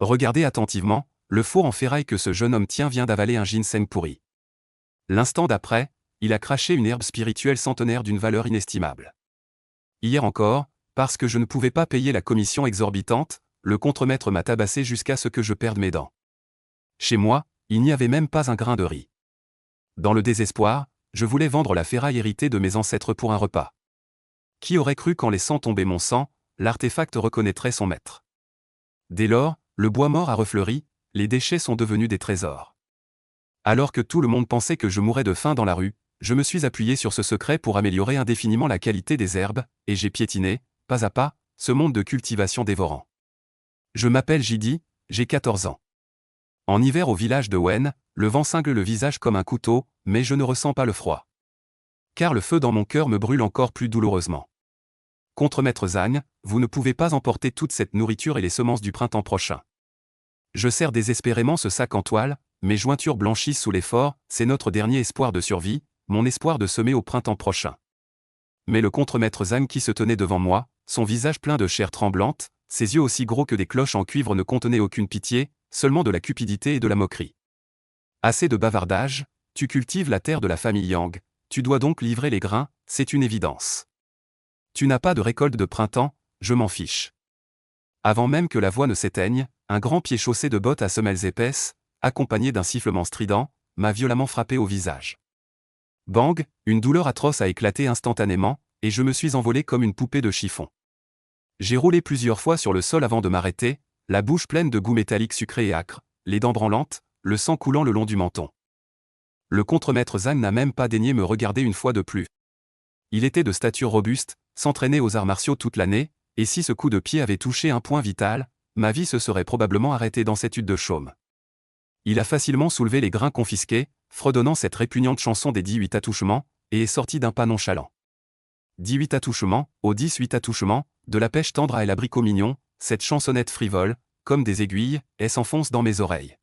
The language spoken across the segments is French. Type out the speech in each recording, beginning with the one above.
Regardez attentivement, le four en ferraille que ce jeune homme tient vient d'avaler un ginseng pourri. L'instant d'après, il a craché une herbe spirituelle centenaire d'une valeur inestimable. Hier encore, parce que je ne pouvais pas payer la commission exorbitante, le contremaître m'a tabassé jusqu'à ce que je perde mes dents. Chez moi, il n'y avait même pas un grain de riz. Dans le désespoir, je voulais vendre la ferraille héritée de mes ancêtres pour un repas. Qui aurait cru qu'en laissant tomber mon sang, l'artefact reconnaîtrait son maître? Dès lors, le bois mort a refleuri, les déchets sont devenus des trésors. Alors que tout le monde pensait que je mourrais de faim dans la rue, je me suis appuyé sur ce secret pour améliorer indéfiniment la qualité des herbes, et j'ai piétiné, pas à pas, ce monde de cultivation dévorant. Je m'appelle Jidi, j'ai 14 ans. En hiver au village de Wen, le vent cingle le visage comme un couteau, mais je ne ressens pas le froid. Car le feu dans mon cœur me brûle encore plus douloureusement. Contremaître Zhang, vous ne pouvez pas emporter toute cette nourriture et les semences du printemps prochain. Je serre désespérément ce sac en toile, mes jointures blanchissent sous l'effort, c'est notre dernier espoir de survie, mon espoir de semer au printemps prochain. Mais le contremaître Zhang qui se tenait devant moi, son visage plein de chair tremblante, ses yeux aussi gros que des cloches en cuivre ne contenaient aucune pitié, seulement de la cupidité et de la moquerie. Assez de bavardage, tu cultives la terre de la famille Yang, tu dois donc livrer les grains, c'est une évidence. Tu n'as pas de récolte de printemps, je m'en fiche. Avant même que la voix ne s'éteigne, un grand pied chaussé de bottes à semelles épaisses, accompagné d'un sifflement strident, m'a violemment frappé au visage. Bang, une douleur atroce a éclaté instantanément, et je me suis envolé comme une poupée de chiffon. J'ai roulé plusieurs fois sur le sol avant de m'arrêter, la bouche pleine de goût métallique sucré et âcre, les dents branlantes, le sang coulant le long du menton. Le contremaître Zhang n'a même pas daigné me regarder une fois de plus. Il était de stature robuste, s'entraînait aux arts martiaux toute l'année, et si ce coup de pied avait touché un point vital, ma vie se serait probablement arrêtée dans cette hutte de chaume. Il a facilement soulevé les grains confisqués, fredonnant cette répugnante chanson des 18 attouchements, et est sorti d'un pas nonchalant. 18 attouchements, aux 18 attouchements, de la pêche tendre à l'abricot mignon, cette chansonnette frivole, comme des aiguilles, elle s'enfonce dans mes oreilles.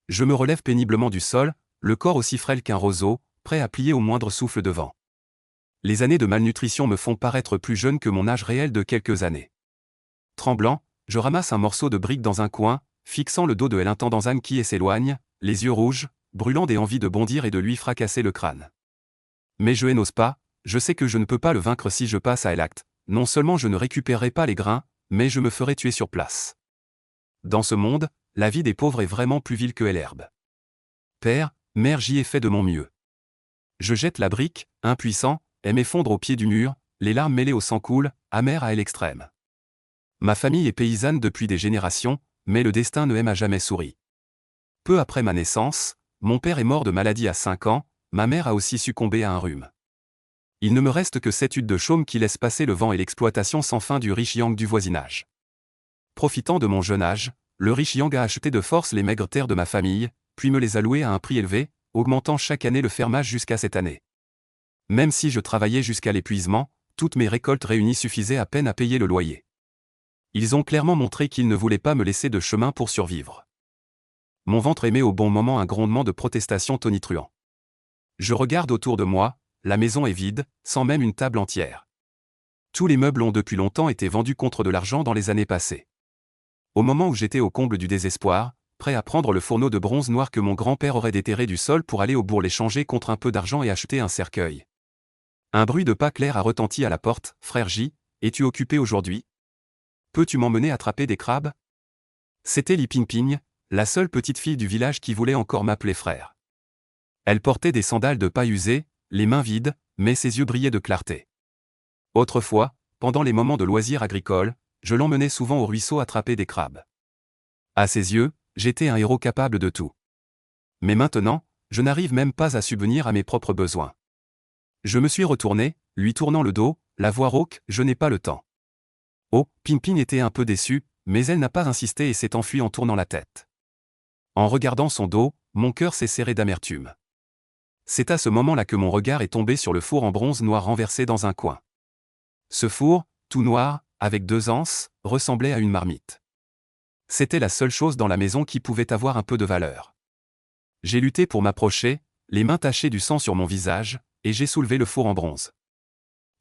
Je me relève péniblement du sol, le corps aussi frêle qu'un roseau, prêt à plier au moindre souffle de vent. Les années de malnutrition me font paraître plus jeune que mon âge réel de quelques années. Tremblant, je ramasse un morceau de brique dans un coin, fixant le dos de l'intendant Zhang qui s'éloigne, les yeux rouges, brûlant des envies de bondir et de lui fracasser le crâne. Mais je n'ose pas, je sais que je ne peux pas le vaincre si je passe à l'acte, non seulement je ne récupérerai pas les grains, mais je me ferai tuer sur place. Dans ce monde, la vie des pauvres est vraiment plus vile que l'herbe. Père, mère, j'y ai fait de mon mieux. Je jette la brique, impuissant, et m'effondre au pied du mur, les larmes mêlées au sang coulent, amères à l'extrême. Ma famille est paysanne depuis des générations, mais le destin ne m'a jamais souri. Peu après ma naissance, mon père est mort de maladie à 5 ans, ma mère a aussi succombé à un rhume. Il ne me reste que cette hutte de chaume qui laisse passer le vent et l'exploitation sans fin du riche Yang du voisinage. Profitant de mon jeune âge, le riche Yang a acheté de force les maigres terres de ma famille, puis me les a louées à un prix élevé, augmentant chaque année le fermage jusqu'à cette année. Même si je travaillais jusqu'à l'épuisement, toutes mes récoltes réunies suffisaient à peine à payer le loyer. Ils ont clairement montré qu'ils ne voulaient pas me laisser de chemin pour survivre. Mon ventre émet au bon moment un grondement de protestation tonitruant. Je regarde autour de moi, la maison est vide, sans même une table entière. Tous les meubles ont depuis longtemps été vendus contre de l'argent dans les années passées. Au moment où j'étais au comble du désespoir, prêt à prendre le fourneau de bronze noir que mon grand-père aurait déterré du sol pour aller au bourg l'échanger contre un peu d'argent et acheter un cercueil. Un bruit de pas clair a retenti à la porte. « Frère J, es-tu occupé aujourd'hui? Peux-tu m'emmener attraper des crabes ?» C'était Li Pingping, la seule petite fille du village qui voulait encore m'appeler frère. Elle portait des sandales de paille usées, les mains vides, mais ses yeux brillaient de clarté. Autrefois, pendant les moments de loisirs agricoles, je l'emmenais souvent au ruisseau attraper des crabes. À ses yeux, j'étais un héros capable de tout. Mais maintenant, je n'arrive même pas à subvenir à mes propres besoins. Je me suis retourné, lui tournant le dos, la voix rauque, je n'ai pas le temps. Oh, Pingping était un peu déçue, mais elle n'a pas insisté et s'est enfuie en tournant la tête. En regardant son dos, mon cœur s'est serré d'amertume. C'est à ce moment-là que mon regard est tombé sur le four en bronze noir renversé dans un coin. Ce four, tout noir, avec 2 anses, ressemblait à une marmite. C'était la seule chose dans la maison qui pouvait avoir un peu de valeur. J'ai lutté pour m'approcher, les mains tachées du sang sur mon visage, et j'ai soulevé le four en bronze.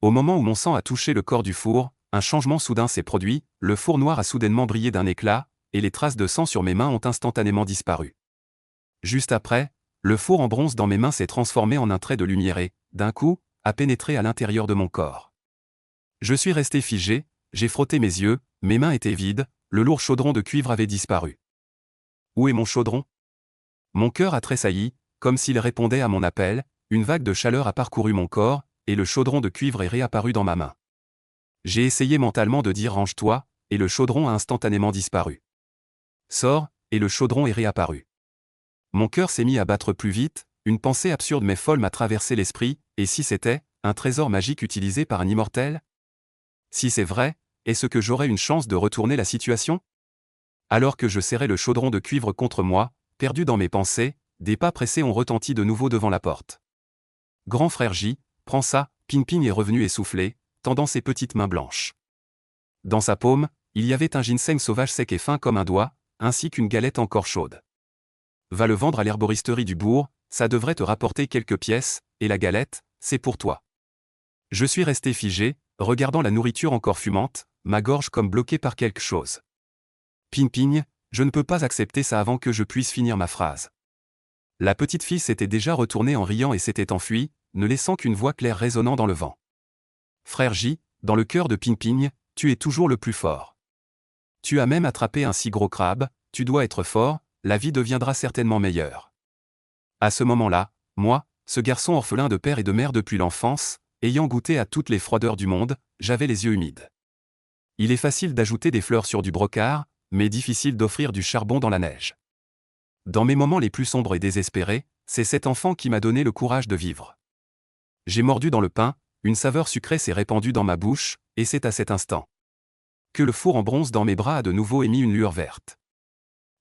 Au moment où mon sang a touché le corps du four, un changement soudain s'est produit, le four noir a soudainement brillé d'un éclat, et les traces de sang sur mes mains ont instantanément disparu. Juste après, le four en bronze dans mes mains s'est transformé en un trait de lumière et, d'un coup, a pénétré à l'intérieur de mon corps. Je suis resté figé, j'ai frotté mes yeux, mes mains étaient vides, le lourd chaudron de cuivre avait disparu. Où est mon chaudron? Mon cœur a tressailli, comme s'il répondait à mon appel, une vague de chaleur a parcouru mon corps, et le chaudron de cuivre est réapparu dans ma main. J'ai essayé mentalement de dire range-toi, et le chaudron a instantanément disparu. Sors, et le chaudron est réapparu. Mon cœur s'est mis à battre plus vite, une pensée absurde mais folle m'a traversé l'esprit, et si c'était un trésor magique utilisé par un immortel? Si c'est vrai, est-ce que j'aurais une chance de retourner la situation? Alors que je serrais le chaudron de cuivre contre moi, perdu dans mes pensées, des pas pressés ont retenti de nouveau devant la porte. Grand frère J, prends ça, Ping-Ping est revenu essoufflé, tendant ses petites mains blanches. Dans sa paume, il y avait un ginseng sauvage sec et fin comme un doigt, ainsi qu'une galette encore chaude. Va le vendre à l'herboristerie du bourg, ça devrait te rapporter quelques pièces, et la galette, c'est pour toi. Je suis resté figé, regardant la nourriture encore fumante, ma gorge comme bloquée par quelque chose. Ping-Ping, je ne peux pas accepter ça avant que je puisse finir ma phrase. La petite fille s'était déjà retournée en riant et s'était enfuie, ne laissant qu'une voix claire résonnant dans le vent. Frère J, dans le cœur de Ping-Ping, tu es toujours le plus fort. Tu as même attrapé un si gros crabe, tu dois être fort, la vie deviendra certainement meilleure. À ce moment-là, moi, ce garçon orphelin de père et de mère depuis l'enfance, ayant goûté à toutes les froideurs du monde, j'avais les yeux humides. Il est facile d'ajouter des fleurs sur du brocart, mais difficile d'offrir du charbon dans la neige. Dans mes moments les plus sombres et désespérés, c'est cet enfant qui m'a donné le courage de vivre. J'ai mordu dans le pain, une saveur sucrée s'est répandue dans ma bouche, et c'est à cet instant que le four en bronze dans mes bras a de nouveau émis une lueur verte.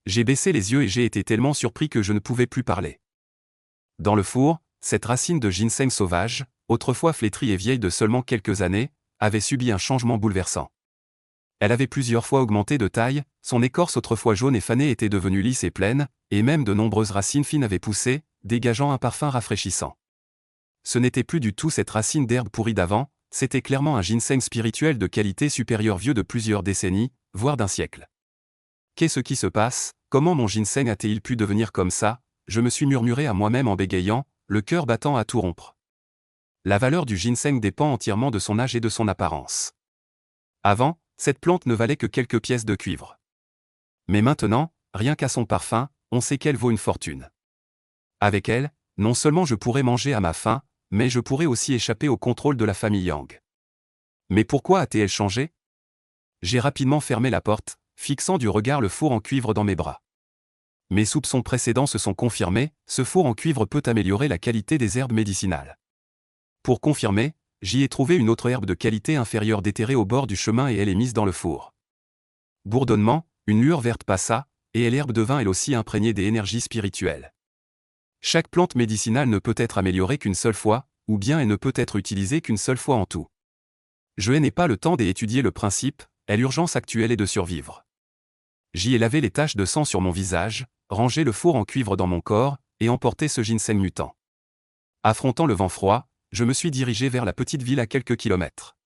J'ai baissé les yeux et j'ai été tellement surpris que je ne pouvais plus parler. Dans le four, cette racine de ginseng sauvage, autrefois flétrie et vieille de seulement quelques années, avait subi un changement bouleversant. Elle avait plusieurs fois augmenté de taille, son écorce autrefois jaune et fanée était devenue lisse et pleine, et même de nombreuses racines fines avaient poussé, dégageant un parfum rafraîchissant. Ce n'était plus du tout cette racine d'herbe pourrie d'avant, c'était clairement un ginseng spirituel de qualité supérieure vieux de plusieurs décennies, voire d'un siècle. Qu'est-ce qui se passe? Comment mon ginseng a-t-il pu devenir comme ça? Je me suis murmuré à moi-même en bégayant, le cœur battant à tout rompre. La valeur du ginseng dépend entièrement de son âge et de son apparence. Avant, cette plante ne valait que quelques pièces de cuivre. Mais maintenant, rien qu'à son parfum, on sait qu'elle vaut une fortune. Avec elle, non seulement je pourrais manger à ma faim, mais je pourrais aussi échapper au contrôle de la famille Yang. Mais pourquoi a-t-elle changé? J'ai rapidement fermé la porte, fixant du regard le four en cuivre dans mes bras. Mes soupçons précédents se sont confirmés, ce four en cuivre peut améliorer la qualité des herbes médicinales. Pour confirmer, j'y ai trouvé une autre herbe de qualité inférieure déterrée au bord du chemin et elle est mise dans le four. Bourdonnement, une lueur verte passa, et l'herbe devint elle aussi imprégnée des énergies spirituelles. Chaque plante médicinale ne peut être améliorée qu'une seule fois, ou bien elle ne peut être utilisée qu'une seule fois en tout. Je n'ai pas le temps d'étudier le principe, et l'urgence actuelle est de survivre. J'y ai lavé les taches de sang sur mon visage, rangé le four en cuivre dans mon corps, et emporté ce ginseng mutant. Affrontant le vent froid, je me suis dirigé vers la petite ville à quelques kilomètres.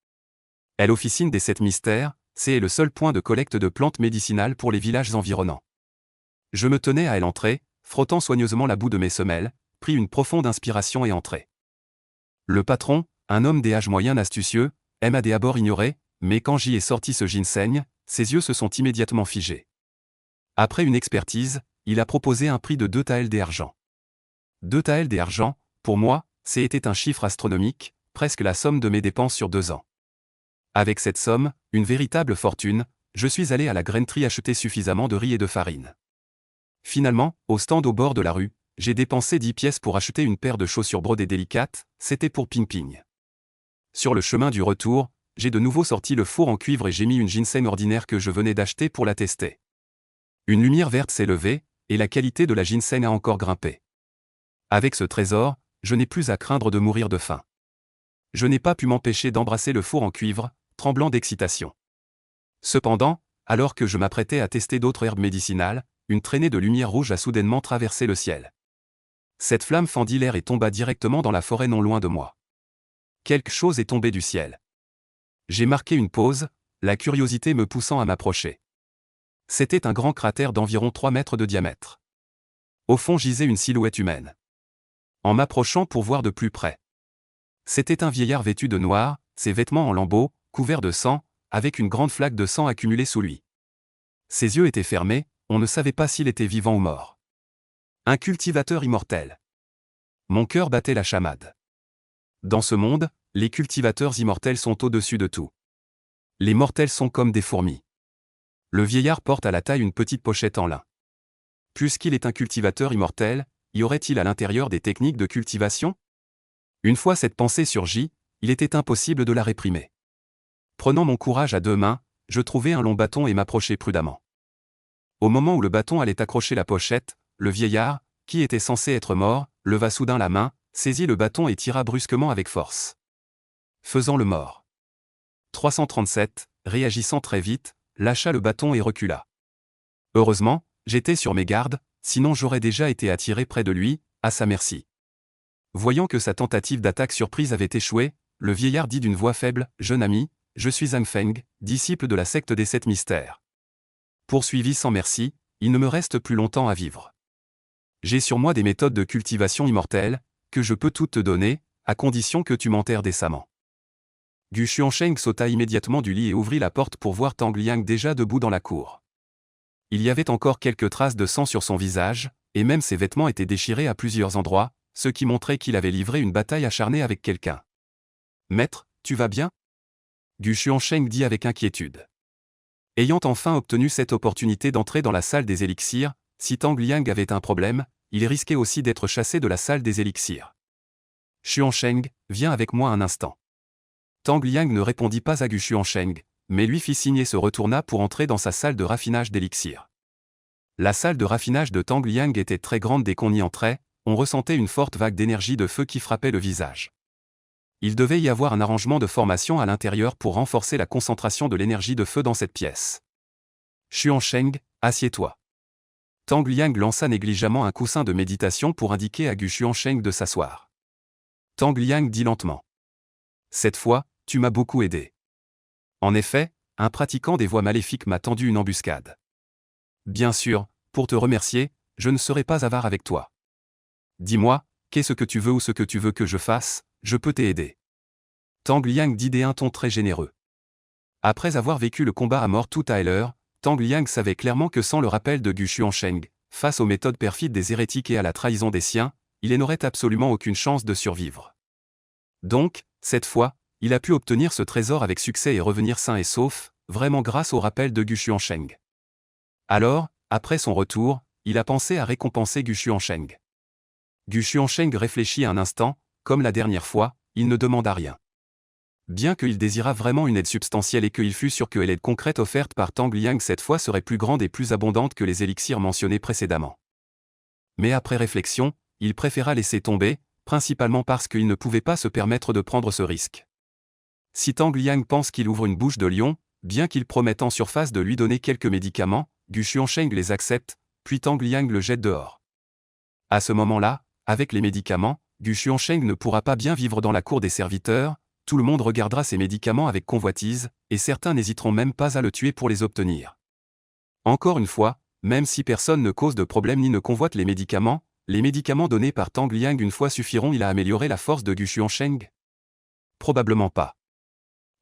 Elle officine des 7 mystères, c'est le seul point de collecte de plantes médicinales pour les villages environnants. Je me tenais à elle entrer, frottant soigneusement la boue de mes semelles, pris une profonde inspiration et entrai. Le patron, un homme des âges moyens astucieux, m'a d'abord ignoré, mais quand j'y ai sorti ce ginseng, ses yeux se sont immédiatement figés. Après une expertise, il a proposé un prix de 2 taels d'argent. 2 taels d'argent, pour moi, c'était un chiffre astronomique, presque la somme de mes dépenses sur 2 ans. Avec cette somme, une véritable fortune, je suis allé à la grainerie acheter suffisamment de riz et de farine. Finalement, au stand au bord de la rue, j'ai dépensé 10 pièces pour acheter une paire de chaussures brodées délicates, c'était pour Ping-Ping. Sur le chemin du retour, j'ai de nouveau sorti le four en cuivre et j'ai mis une ginseng ordinaire que je venais d'acheter pour la tester. Une lumière verte s'est levée, et la qualité de la ginseng a encore grimpé. Avec ce trésor, je n'ai plus à craindre de mourir de faim. Je n'ai pas pu m'empêcher d'embrasser le four en cuivre, tremblant d'excitation. Cependant, alors que je m'apprêtais à tester d'autres herbes médicinales, une traînée de lumière rouge a soudainement traversé le ciel. Cette flamme fendit l'air et tomba directement dans la forêt non loin de moi. Quelque chose est tombé du ciel. J'ai marqué une pause, la curiosité me poussant à m'approcher. C'était un grand cratère d'environ 3 mètres de diamètre. Au fond gisait une silhouette humaine. En m'approchant pour voir de plus près. C'était un vieillard vêtu de noir, ses vêtements en lambeaux, couverts de sang, avec une grande flaque de sang accumulée sous lui. Ses yeux étaient fermés, on ne savait pas s'il était vivant ou mort. Un cultivateur immortel. Mon cœur battait la chamade. Dans ce monde, les cultivateurs immortels sont au-dessus de tout. Les mortels sont comme des fourmis. Le vieillard porte à la taille une petite pochette en lin. Puisqu'il est un cultivateur immortel, y aurait-il à l'intérieur des techniques de cultivation? Une fois cette pensée surgit, il était impossible de la réprimer. Prenant mon courage à deux mains, je trouvai un long bâton et m'approchai prudemment. Au moment où le bâton allait accrocher la pochette, le vieillard, qui était censé être mort, leva soudain la main, saisit le bâton et tira brusquement avec force. Faisant le mort. 337, réagissant très vite, lâcha le bâton et recula. Heureusement, j'étais sur mes gardes, sinon j'aurais déjà été attiré près de lui, à sa merci. Voyant que sa tentative d'attaque surprise avait échoué, le vieillard dit d'une voix faible, « Jeune ami, je suis Zhang Feng, disciple de la secte des 7 mystères. Poursuivi sans merci, il ne me reste plus longtemps à vivre. J'ai sur moi des méthodes de cultivation immortelle, que je peux toutes te donner, à condition que tu m'enterres décemment. » Gu Xuansheng sauta immédiatement du lit et ouvrit la porte pour voir Tang Liang déjà debout dans la cour. Il y avait encore quelques traces de sang sur son visage, et même ses vêtements étaient déchirés à plusieurs endroits, ce qui montrait qu'il avait livré une bataille acharnée avec quelqu'un. « Maître, tu vas bien ?» Gu Xuansheng dit avec inquiétude. Ayant enfin obtenu cette opportunité d'entrer dans la salle des élixirs, si Tang Liang avait un problème, il risquait aussi d'être chassé de la salle des élixirs. « Xuansheng, viens avec moi un instant. » Tang Liang ne répondit pas à Gu Xuansheng, mais lui fit signe et se retourna pour entrer dans sa salle de raffinage d'élixir. La salle de raffinage de Tang Liang était très grande dès qu'on y entrait, on ressentait une forte vague d'énergie de feu qui frappait le visage. Il devait y avoir un arrangement de formation à l'intérieur pour renforcer la concentration de l'énergie de feu dans cette pièce. « Xuansheng, assieds-toi. » Tang Liang lança négligemment un coussin de méditation pour indiquer à Gu Xuansheng de s'asseoir. Tang Liang dit lentement. « Cette fois, tu m'as beaucoup aidé. En effet, un pratiquant des voies maléfiques m'a tendu une embuscade. Bien sûr, pour te remercier, je ne serai pas avare avec toi. Dis-moi, qu'est-ce que tu veux ou ce que tu veux que je fasse, je peux t'aider. » Tang Liang dit d'un ton très généreux. Après avoir vécu le combat à mort tout à l'heure, Tang Liang savait clairement que sans le rappel de Gu Xuansheng, face aux méthodes perfides des hérétiques et à la trahison des siens, il n'aurait absolument aucune chance de survivre. Donc, cette fois, il a pu obtenir ce trésor avec succès et revenir sain et sauf, vraiment grâce au rappel de Gu Xuansheng. Alors, après son retour, il a pensé à récompenser Gu Xuansheng. Gu Xuansheng réfléchit un instant, comme la dernière fois, il ne demanda rien. Bien qu'il désirât vraiment une aide substantielle et qu'il fût sûr que l'aide concrète offerte par Tang Liang cette fois serait plus grande et plus abondante que les élixirs mentionnés précédemment. Mais après réflexion, il préféra laisser tomber, principalement parce qu'il ne pouvait pas se permettre de prendre ce risque. Si Tang Liang pense qu'il ouvre une bouche de lion, bien qu'il promette en surface de lui donner quelques médicaments, Gu Xuansheng les accepte, puis Tang Liang le jette dehors. À ce moment-là, avec les médicaments, Gu Xuansheng ne pourra pas bien vivre dans la cour des serviteurs, tout le monde regardera ses médicaments avec convoitise, et certains n'hésiteront même pas à le tuer pour les obtenir. Encore une fois, même si personne ne cause de problème ni ne convoite les médicaments donnés par Tang Liang une fois suffiront-ils à améliorer la force de Gu Xuansheng? Probablement pas.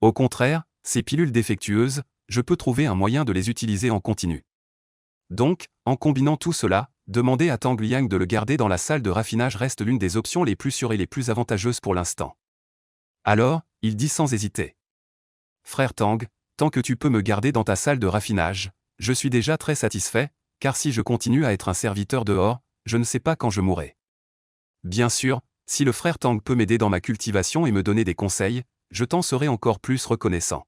Au contraire, ces pilules défectueuses, je peux trouver un moyen de les utiliser en continu. Donc, en combinant tout cela, demander à Tang Liang de le garder dans la salle de raffinage reste l'une des options les plus sûres et les plus avantageuses pour l'instant. Alors, il dit sans hésiter. « Frère Tang, tant que tu peux me garder dans ta salle de raffinage, je suis déjà très satisfait, car si je continue à être un serviteur dehors, je ne sais pas quand je mourrai. Bien sûr, si le frère Tang peut m'aider dans ma cultivation et me donner des conseils, je t'en serai encore plus reconnaissant. »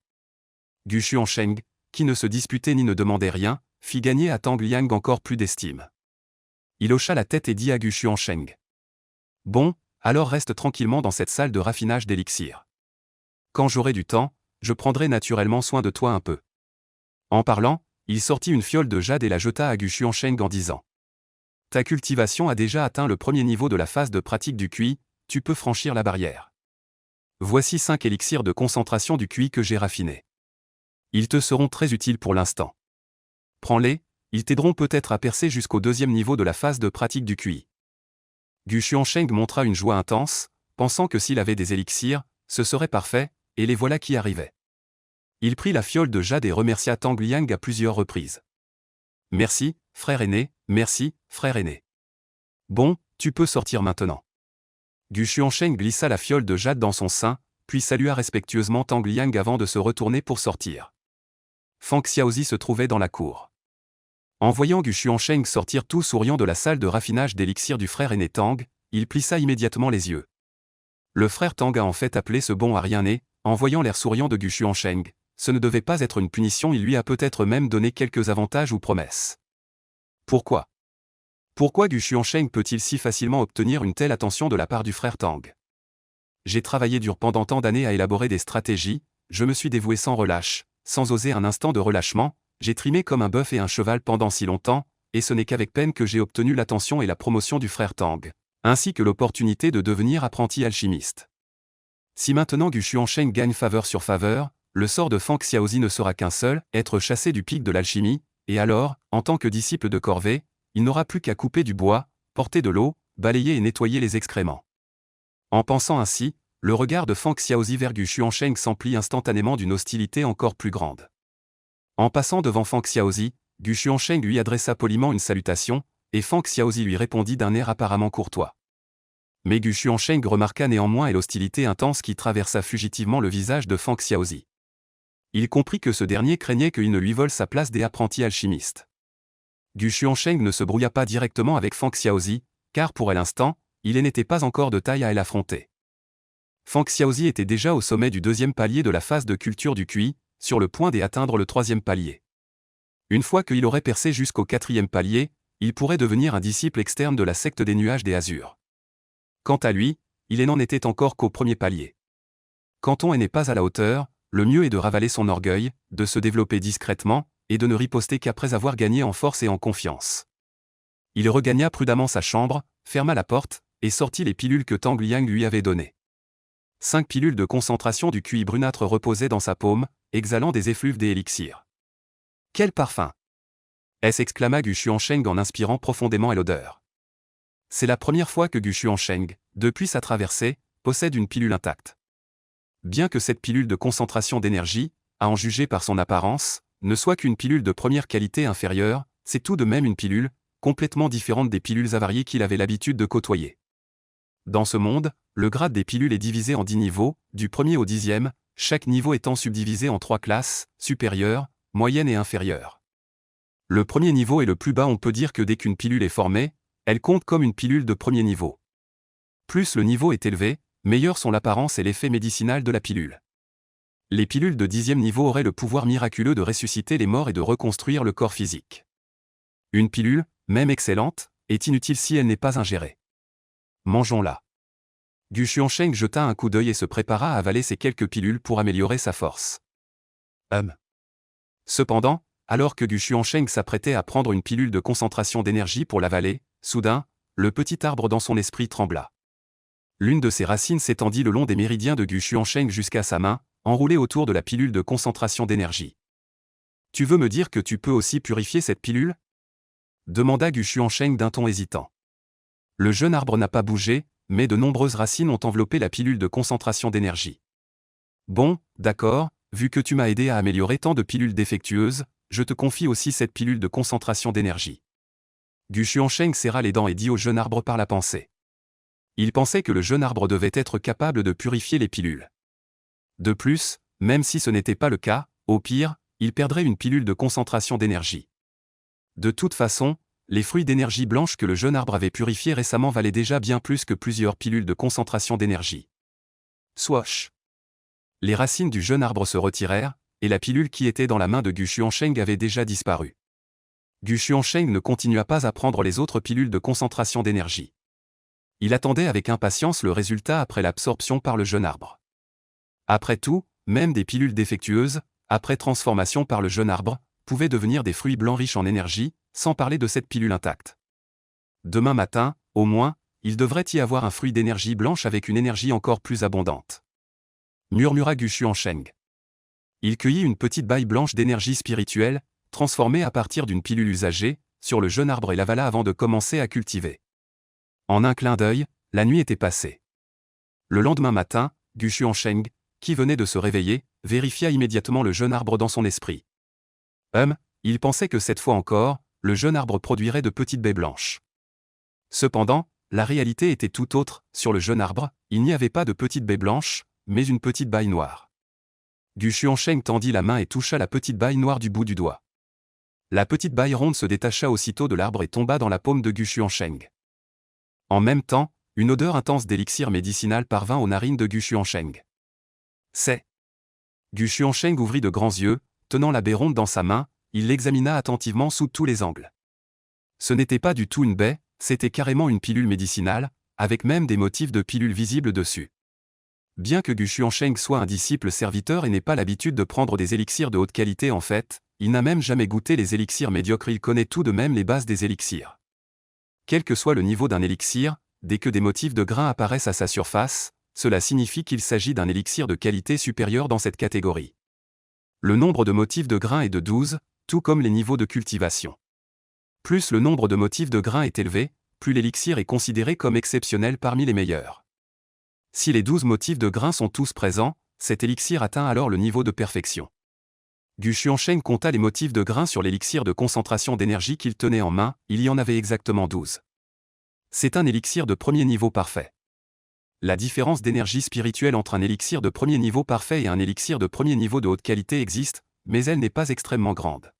Gu Xuansheng, qui ne se disputait ni ne demandait rien, fit gagner à Tang Liang encore plus d'estime. Il hocha la tête et dit à Gu Xuansheng. « Bon, alors reste tranquillement dans cette salle de raffinage d'élixir. Quand j'aurai du temps, je prendrai naturellement soin de toi un peu. » En parlant, il sortit une fiole de jade et la jeta à Gu Xuansheng en disant. « Ta cultivation a déjà atteint le premier niveau de la phase de pratique du QI, tu peux franchir la barrière. Voici 5 élixirs de concentration du QI que j'ai raffinés. Ils te seront très utiles pour l'instant. Prends-les, ils t'aideront peut-être à percer jusqu'au deuxième niveau de la phase de pratique du QI. Gu Xuansheng montra une joie intense, pensant que s'il avait des élixirs, ce serait parfait, et les voilà qui arrivaient. Il prit la fiole de jade et remercia Tang Liang à plusieurs reprises. « Merci, frère aîné, merci, frère aîné. Bon, tu peux sortir maintenant. » Gu Xuansheng glissa la fiole de jade dans son sein, puis salua respectueusement Tang Liang avant de se retourner pour sortir. Fang Xiaozi se trouvait dans la cour. En voyant Gu Xuansheng sortir tout souriant de la salle de raffinage d'élixir du frère aîné Tang, il plissa immédiatement les yeux. Le frère Tang a en fait appelé ce bon à rien né, en voyant l'air souriant de Gu Xuansheng. Ce ne devait pas être une punition, il lui a peut-être même donné quelques avantages ou promesses. Pourquoi ? Pourquoi Gu Xuansheng peut-il si facilement obtenir une telle attention de la part du frère Tang ? J'ai travaillé dur pendant tant d'années à élaborer des stratégies, je me suis dévoué sans relâche, sans oser un instant de relâchement, j'ai trimé comme un bœuf et un cheval pendant si longtemps, et ce n'est qu'avec peine que j'ai obtenu l'attention et la promotion du frère Tang, ainsi que l'opportunité de devenir apprenti alchimiste. Si maintenant Gu Xuansheng gagne faveur sur faveur, le sort de Fang Xiaozi ne sera qu'un seul, être chassé du pic de l'alchimie, et alors, en tant que disciple de corvée, il n'aura plus qu'à couper du bois, porter de l'eau, balayer et nettoyer les excréments. En pensant ainsi, le regard de Fang Xiaozi vers Gu Xuansheng s'emplit instantanément d'une hostilité encore plus grande. En passant devant Fang Xiaozi, Gu Xuansheng lui adressa poliment une salutation, et Fang Xiaozi lui répondit d'un air apparemment courtois. Mais Gu Xuansheng remarqua néanmoins l'hostilité intense qui traversa fugitivement le visage de Fang Xiaozi. Il comprit que ce dernier craignait qu'il ne lui vole sa place des apprentis alchimistes. Gu Xuansheng ne se brouilla pas directement avec Fang Xiaozi, car pour l'instant, il n'était pas encore de taille à l'affronter. Fang Xiaozi était déjà au sommet du deuxième palier de la phase de culture du QI, sur le point d'atteindre le troisième palier. Une fois qu'il aurait percé jusqu'au quatrième palier, il pourrait devenir un disciple externe de la secte des nuages des Azurs. Quant à lui, il n'en était encore qu'au premier palier. Quand on n'est pas à la hauteur, le mieux est de ravaler son orgueil, de se développer discrètement, et de ne riposter qu'après avoir gagné en force et en confiance. Il regagna prudemment sa chambre, ferma la porte, et sortit les pilules que Tang Liang lui avait données. 5 pilules de concentration du QI brunâtre reposaient dans sa paume, exhalant des effluves des élixirs. Quel parfum ! S'exclama Gu Xuansheng en inspirant profondément à l'odeur. C'est la première fois que Gu Xuansheng, depuis sa traversée, possède une pilule intacte. Bien que cette pilule de concentration d'énergie, à en juger par son apparence, ne soit qu'une pilule de première qualité inférieure, c'est tout de même une pilule, complètement différente des pilules avariées qu'il avait l'habitude de côtoyer. Dans ce monde, le grade des pilules est divisé en 10 niveaux, du premier au 10e, chaque niveau étant subdivisé en 3 classes, supérieure, moyenne et inférieure. Le premier niveau est le plus bas, on peut dire que dès qu'une pilule est formée, elle compte comme une pilule de premier niveau. Plus le niveau est élevé, meilleures sont l'apparence et l'effet médicinal de la pilule. Les pilules de 10e niveau auraient le pouvoir miraculeux de ressusciter les morts et de reconstruire le corps physique. Une pilule, même excellente, est inutile si elle n'est pas ingérée. Mangeons-la. Gu Xuansheng jeta un coup d'œil et se prépara à avaler ces quelques pilules pour améliorer sa force. Cependant, alors que Gu Xuansheng s'apprêtait à prendre une pilule de concentration d'énergie pour l'avaler, soudain, le petit arbre dans son esprit trembla. L'une de ses racines s'étendit le long des méridiens de Gu Xuansheng jusqu'à sa main, enroulée autour de la pilule de concentration d'énergie. « Tu veux me dire que tu peux aussi purifier cette pilule ?» demanda Gu Xuansheng d'un ton hésitant. Le jeune arbre n'a pas bougé, mais de nombreuses racines ont enveloppé la pilule de concentration d'énergie. « Bon, d'accord, vu que tu m'as aidé à améliorer tant de pilules défectueuses, je te confie aussi cette pilule de concentration d'énergie. » Gu Xuansheng serra les dents et dit au jeune arbre par la pensée. Il pensait que le jeune arbre devait être capable de purifier les pilules. De plus, même si ce n'était pas le cas, au pire, il perdrait une pilule de concentration d'énergie. De toute façon, les fruits d'énergie blanche que le jeune arbre avait purifiés récemment valaient déjà bien plus que plusieurs pilules de concentration d'énergie. Swash! Les racines du jeune arbre se retirèrent, et la pilule qui était dans la main de Gu Xuansheng avait déjà disparu. Gu Xuansheng ne continua pas à prendre les autres pilules de concentration d'énergie. Il attendait avec impatience le résultat après l'absorption par le jeune arbre. Après tout, même des pilules défectueuses, après transformation par le jeune arbre, pouvaient devenir des fruits blancs riches en énergie, sans parler de cette pilule intacte. Demain matin, au moins, il devrait y avoir un fruit d'énergie blanche avec une énergie encore plus abondante. Murmura Gu Xuansheng. Il cueillit une petite baille blanche d'énergie spirituelle, transformée à partir d'une pilule usagée, sur le jeune arbre et l'avala avant de commencer à cultiver. En un clin d'œil, la nuit était passée. Le lendemain matin, Gu Xuansheng, qui venait de se réveiller, vérifia immédiatement le jeune arbre dans son esprit. Il pensait que cette fois encore, le jeune arbre produirait de petites baies blanches. Cependant, la réalité était tout autre. Sur le jeune arbre, il n'y avait pas de petites baies blanches, mais une petite baille noire. Gu Xuansheng tendit la main et toucha la petite baille noire du bout du doigt. La petite baille ronde se détacha aussitôt de l'arbre et tomba dans la paume de Gu Xuansheng. En même temps, une odeur intense d'élixir médicinal parvint aux narines de Gu Xuansheng. C'est. Gu Xuansheng ouvrit de grands yeux, tenant la baie ronde dans sa main, il l'examina attentivement sous tous les angles. Ce n'était pas du tout une baie, c'était carrément une pilule médicinale, avec même des motifs de pilule visibles dessus. Bien que Gu Xuansheng soit un disciple serviteur et n'ait pas l'habitude de prendre des élixirs de haute qualité en fait, il n'a même jamais goûté les élixirs médiocres, il connaît tout de même les bases des élixirs. Quel que soit le niveau d'un élixir, dès que des motifs de grains apparaissent à sa surface, cela signifie qu'il s'agit d'un élixir de qualité supérieure dans cette catégorie. Le nombre de motifs de grains est de 12, tout comme les niveaux de cultivation. Plus le nombre de motifs de grains est élevé, plus l'élixir est considéré comme exceptionnel parmi les meilleurs. Si les 12 motifs de grains sont tous présents, cet élixir atteint alors le niveau de perfection. Gu Xuansheng compta les motifs de grains sur l'élixir de concentration d'énergie qu'il tenait en main, il y en avait exactement 12. C'est un élixir de premier niveau parfait. La différence d'énergie spirituelle entre un élixir de premier niveau parfait et un élixir de premier niveau de haute qualité existe, mais elle n'est pas extrêmement grande.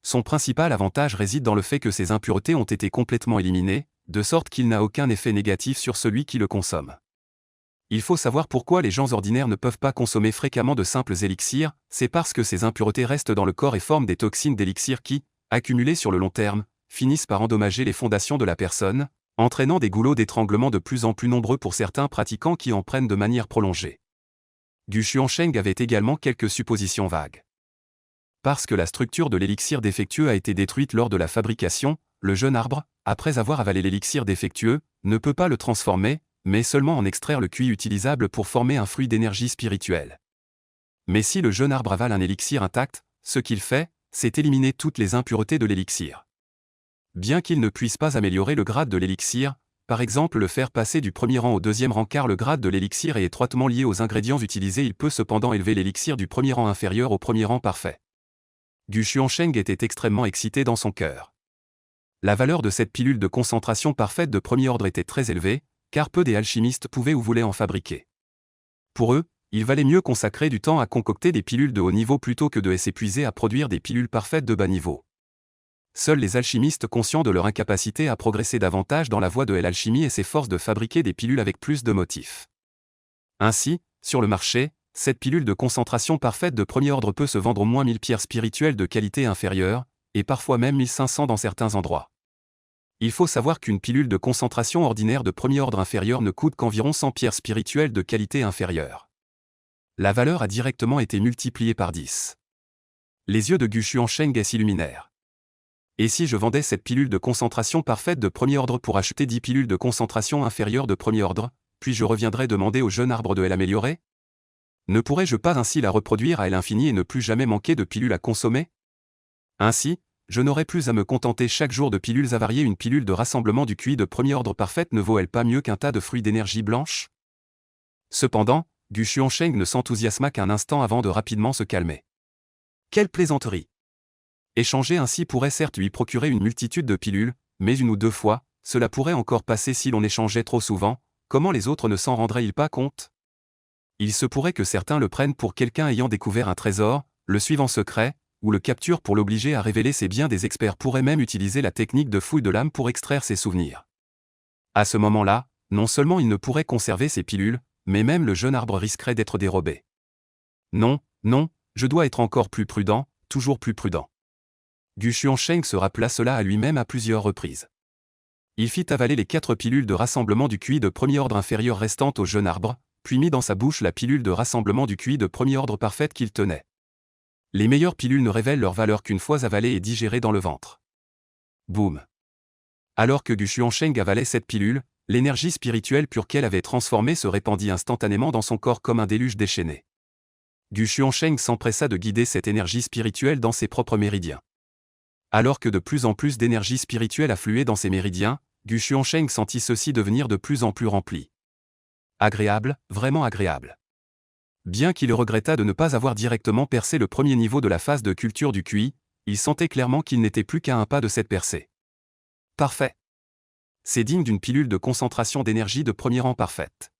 Son principal avantage réside dans le fait que ses impuretés ont été complètement éliminées, de sorte qu'il n'a aucun effet négatif sur celui qui le consomme. Il faut savoir pourquoi les gens ordinaires ne peuvent pas consommer fréquemment de simples élixirs, c'est parce que ces impuretés restent dans le corps et forment des toxines d'élixir qui, accumulées sur le long terme, finissent par endommager les fondations de la personne, entraînant des goulots d'étranglement de plus en plus nombreux pour certains pratiquants qui en prennent de manière prolongée. Gu Xuansheng avait également quelques suppositions vagues. Parce que la structure de l'élixir défectueux a été détruite lors de la fabrication, le jeune arbre, après avoir avalé l'élixir défectueux, ne peut pas le transformer, mais seulement en extraire le QI utilisable pour former un fruit d'énergie spirituelle. Mais si le jeune arbre avale un élixir intact, ce qu'il fait, c'est éliminer toutes les impuretés de l'élixir. Bien qu'il ne puisse pas améliorer le grade de l'élixir, par exemple le faire passer du premier rang au deuxième rang car le grade de l'élixir est étroitement lié aux ingrédients utilisés, il peut cependant élever l'élixir du premier rang inférieur au premier rang parfait. Gu Xuansheng était extrêmement excité dans son cœur. La valeur de cette pilule de concentration parfaite de premier ordre était très élevée, car peu des alchimistes pouvaient ou voulaient en fabriquer. Pour eux, il valait mieux consacrer du temps à concocter des pilules de haut niveau plutôt que de s'épuiser à produire des pilules parfaites de bas niveau. Seuls les alchimistes conscients de leur incapacité à progresser davantage dans la voie de l'alchimie et s'efforcent de fabriquer des pilules avec plus de motifs. Ainsi, sur le marché, cette pilule de concentration parfaite de premier ordre peut se vendre au moins 1000 pierres spirituelles de qualité inférieure, et parfois même 1500 dans certains endroits. Il faut savoir qu'une pilule de concentration ordinaire de premier ordre inférieur ne coûte qu'environ 100 pierres spirituelles de qualité inférieure. La valeur a directement été multipliée par 10. Les yeux de Gu Xuansheng s'illuminèrent. Et si je vendais cette pilule de concentration parfaite de premier ordre pour acheter 10 pilules de concentration inférieure de premier ordre, puis je reviendrais demander au jeune arbre de l'améliorer ? Ne pourrais-je pas ainsi la reproduire à l'infini et ne plus jamais manquer de pilules à consommer ? Ainsi, je n'aurais plus à me contenter chaque jour de pilules avariées. Une pilule de rassemblement du QI de premier ordre parfaite ne vaut-elle pas mieux qu'un tas de fruits d'énergie blanche ? Cependant, Gu Xuansheng ne s'enthousiasma qu'un instant avant de rapidement se calmer. Quelle plaisanterie ! Échanger ainsi pourrait certes lui procurer une multitude de pilules, mais une ou deux fois, cela pourrait encore passer si l'on échangeait trop souvent, comment les autres ne s'en rendraient-ils pas compte ? Il se pourrait que certains le prennent pour quelqu'un ayant découvert un trésor, le suivant secret, ou le capture pour l'obliger à révéler ses biens. Des experts pourraient même utiliser la technique de fouille de l'âme pour extraire ses souvenirs. À ce moment-là, non seulement il ne pourrait conserver ses pilules, mais même le jeune arbre risquerait d'être dérobé. Non, je dois être encore plus prudent, toujours plus prudent. Gu Xuansheng se rappela cela à lui-même à plusieurs reprises. Il fit avaler les 4 pilules de rassemblement du QI de premier ordre inférieur restantes au jeune arbre, puis mit dans sa bouche la pilule de rassemblement du QI de premier ordre parfaite qu'il tenait. Les meilleures pilules ne révèlent leur valeur qu'une fois avalées et digérées dans le ventre. Boum. Alors que Gu Xuansheng avalait cette pilule, l'énergie spirituelle pure qu'elle avait transformée se répandit instantanément dans son corps comme un déluge déchaîné. Gu Xuansheng s'empressa de guider cette énergie spirituelle dans ses propres méridiens. Alors que de plus en plus d'énergie spirituelle affluait dans ses méridiens, Gu Xuansheng sentit ceux-ci devenir de plus en plus remplis. Agréable, vraiment agréable. Bien qu'il regrettât de ne pas avoir directement percé le premier niveau de la phase de culture du QI, il sentait clairement qu'il n'était plus qu'à un pas de cette percée. Parfait. C'est digne d'une pilule de concentration d'énergie de premier rang parfaite.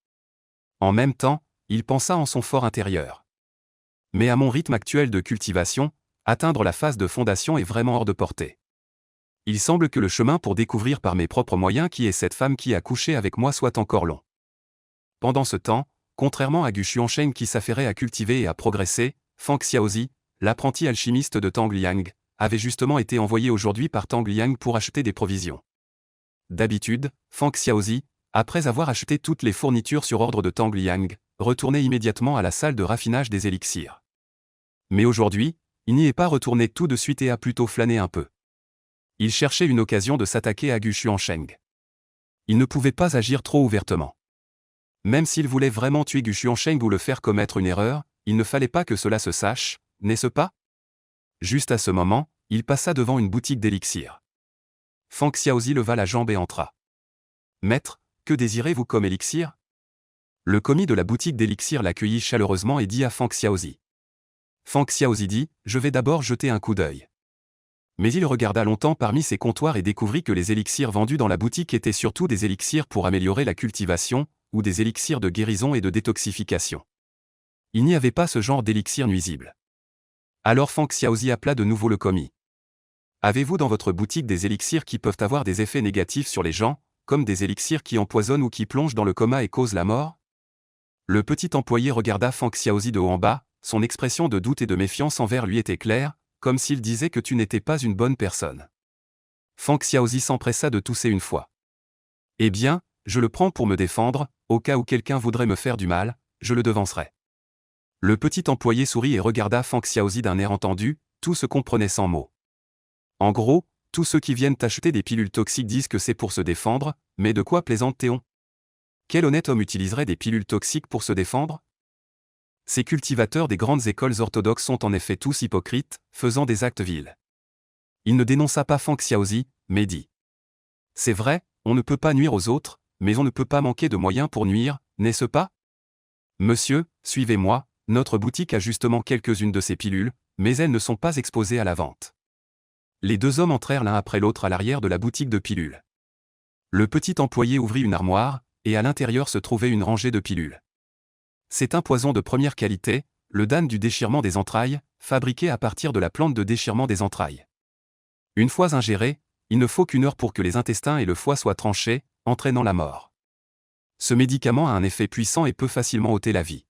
En même temps, il pensa en son fort intérieur. Mais à mon rythme actuel de cultivation, atteindre la phase de fondation est vraiment hors de portée. Il semble que le chemin pour découvrir par mes propres moyens qui est cette femme qui a couché avec moi soit encore long. Pendant ce temps, contrairement à Gu Xuansheng qui s'affairait à cultiver et à progresser, Fang Xiaozi, l'apprenti alchimiste de Tang Liang, avait justement été envoyé aujourd'hui par Tang Liang pour acheter des provisions. D'habitude, Fang Xiaozi, après avoir acheté toutes les fournitures sur ordre de Tang Liang, retournait immédiatement à la salle de raffinage des élixirs. Mais aujourd'hui, il n'y est pas retourné tout de suite et a plutôt flâné un peu. Il cherchait une occasion de s'attaquer à Gu Xuansheng. Il ne pouvait pas agir trop ouvertement. Même s'il voulait vraiment tuer Gu Xuansheng ou le faire commettre une erreur, il ne fallait pas que cela se sache, n'est-ce pas? Juste à ce moment, il passa devant une boutique d'élixir. Fang Xiaozi leva la jambe et entra. « Maître, que désirez-vous comme élixir ?» Le commis de la boutique d'élixir l'accueillit chaleureusement et dit à Fang Xiaozi. Fang Xiaozi dit « Je vais d'abord jeter un coup d'œil. » Mais il regarda longtemps parmi ses comptoirs et découvrit que les élixirs vendus dans la boutique étaient surtout des élixirs pour améliorer la cultivation, ou des élixirs de guérison et de détoxification. Il n'y avait pas ce genre d'élixir nuisible. Alors Fang Xiaozi appela de nouveau le commis. Avez-vous dans votre boutique des élixirs qui peuvent avoir des effets négatifs sur les gens, comme des élixirs qui empoisonnent ou qui plongent dans le coma et causent la mort? Le petit employé regarda Fang Xiaozi de haut en bas, son expression de doute et de méfiance envers lui était claire, comme s'il disait que tu n'étais pas une bonne personne. Fang Xiaozi s'empressa de tousser une fois. Eh bien, je le prends pour me défendre, au cas où quelqu'un voudrait me faire du mal, je le devancerai. Le petit employé sourit et regarda Fang Xiaozi d'un air entendu, tout se comprenait sans mots. En gros, tous ceux qui viennent acheter des pilules toxiques disent que c'est pour se défendre, mais de quoi plaisante Théon? Quel honnête homme utiliserait des pilules toxiques pour se défendre? Ces cultivateurs des grandes écoles orthodoxes sont en effet tous hypocrites, faisant des actes vils. Il ne dénonça pas Fang Xiaozi, mais dit. C'est vrai, on ne peut pas nuire aux autres, mais on ne peut pas manquer de moyens pour nuire, n'est-ce pas? Monsieur, suivez-moi, notre boutique a justement quelques-unes de ces pilules, mais elles ne sont pas exposées à la vente. Les deux hommes entrèrent l'un après l'autre à l'arrière de la boutique de pilules. Le petit employé ouvrit une armoire, et à l'intérieur se trouvait une rangée de pilules. C'est un poison de première qualité, le dan du déchirement des entrailles, fabriqué à partir de la plante de déchirement des entrailles. Une fois ingéré, il ne faut qu'une heure pour que les intestins et le foie soient tranchés, entraînant la mort. Ce médicament a un effet puissant et peut facilement ôter la vie.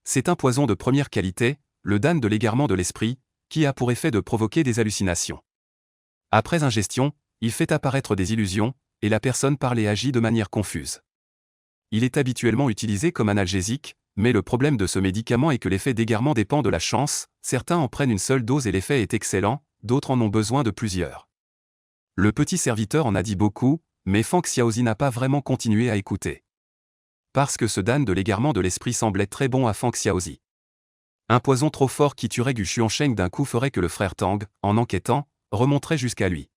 C'est un poison de première qualité, le dan de l'égarement de l'esprit, qui a pour effet de provoquer des hallucinations. Après ingestion, il fait apparaître des illusions, et la personne parle et agit de manière confuse. Il est habituellement utilisé comme analgésique, mais le problème de ce médicament est que l'effet d'égarement dépend de la chance, certains en prennent une seule dose et l'effet est excellent, d'autres en ont besoin de plusieurs. Le petit serviteur en a dit beaucoup, mais Fang Xiaozi n'a pas vraiment continué à écouter. Parce que ce dan de l'égarement de l'esprit semblait très bon à Fang Xiaozi. Un poison trop fort qui tuerait Gu Xuansheng d'un coup ferait que le frère Tang, en enquêtant, remonterait jusqu'à lui.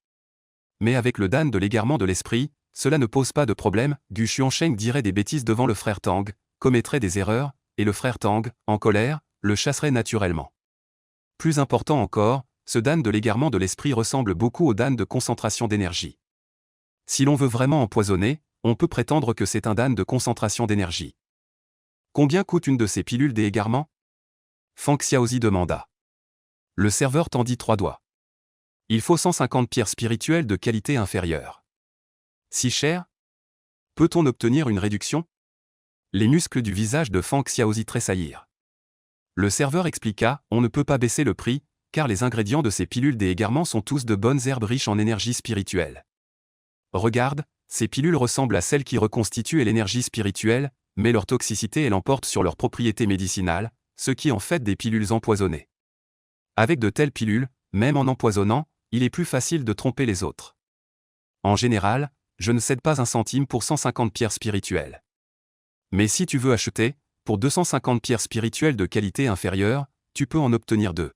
Mais avec le dan de l'égarement de l'esprit, cela ne pose pas de problème, Gu Xuansheng dirait des bêtises devant le frère Tang, commettrait des erreurs, et le frère Tang, en colère, le chasserait naturellement. Plus important encore, ce dan de l'égarement de l'esprit ressemble beaucoup au dan de concentration d'énergie. Si l'on veut vraiment empoisonner, on peut prétendre que c'est un dan de concentration d'énergie. Combien coûte une de ces pilules d'égarement? Fang Xiaozi demanda. Le serveur tendit 3 doigts. Il faut 150 pierres spirituelles de qualité inférieure. Si cher? Peut-on obtenir une réduction? Les muscles du visage de Fang Xiaozi tressaillirent. Le serveur expliqua, on ne peut pas baisser le prix, car les ingrédients de ces pilules d'égarement sont tous de bonnes herbes riches en énergie spirituelle. Regarde, ces pilules ressemblent à celles qui reconstituent l'énergie spirituelle, mais leur toxicité l'emporte sur leurs propriétés médicinales, ce qui en fait des pilules empoisonnées. Avec de telles pilules, même en empoisonnant, il est plus facile de tromper les autres. En général, je ne cède pas un centime pour 150 pierres spirituelles. Mais si tu veux acheter, pour 250 pierres spirituelles de qualité inférieure, tu peux en obtenir 2.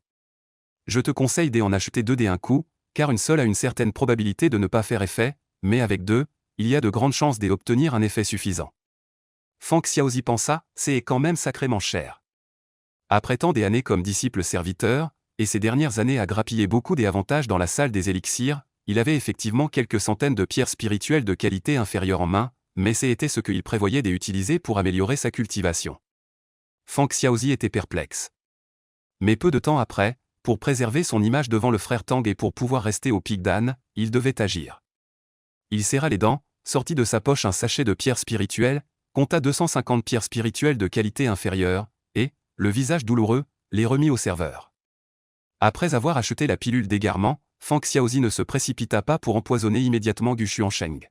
Je te conseille d'en acheter 2 d'un coup, car une seule a une certaine probabilité de ne pas faire effet, mais avec deux, il y a de grandes chances d'obtenir un effet suffisant. Feng Xiaozi pensa, c'est quand même sacrément cher. Après tant d'années comme disciple-serviteur, et ces dernières années à grappiller beaucoup des avantages dans la salle des élixirs, il avait effectivement quelques centaines de pierres spirituelles de qualité inférieure en main, mais c'était ce qu'il prévoyait d'utiliser pour améliorer sa cultivation. Feng Xiaozi était perplexe. Mais peu de temps après, pour préserver son image devant le frère Tang et pour pouvoir rester au pic d'âne, il devait agir. Il serra les dents, sortit de sa poche un sachet de pierres spirituelles, compta 250 pierres spirituelles de qualité inférieure, et, le visage douloureux, les remit au serveur. Après avoir acheté la pilule d'égarement, Feng Xiaozi ne se précipita pas pour empoisonner immédiatement Gu Xuansheng.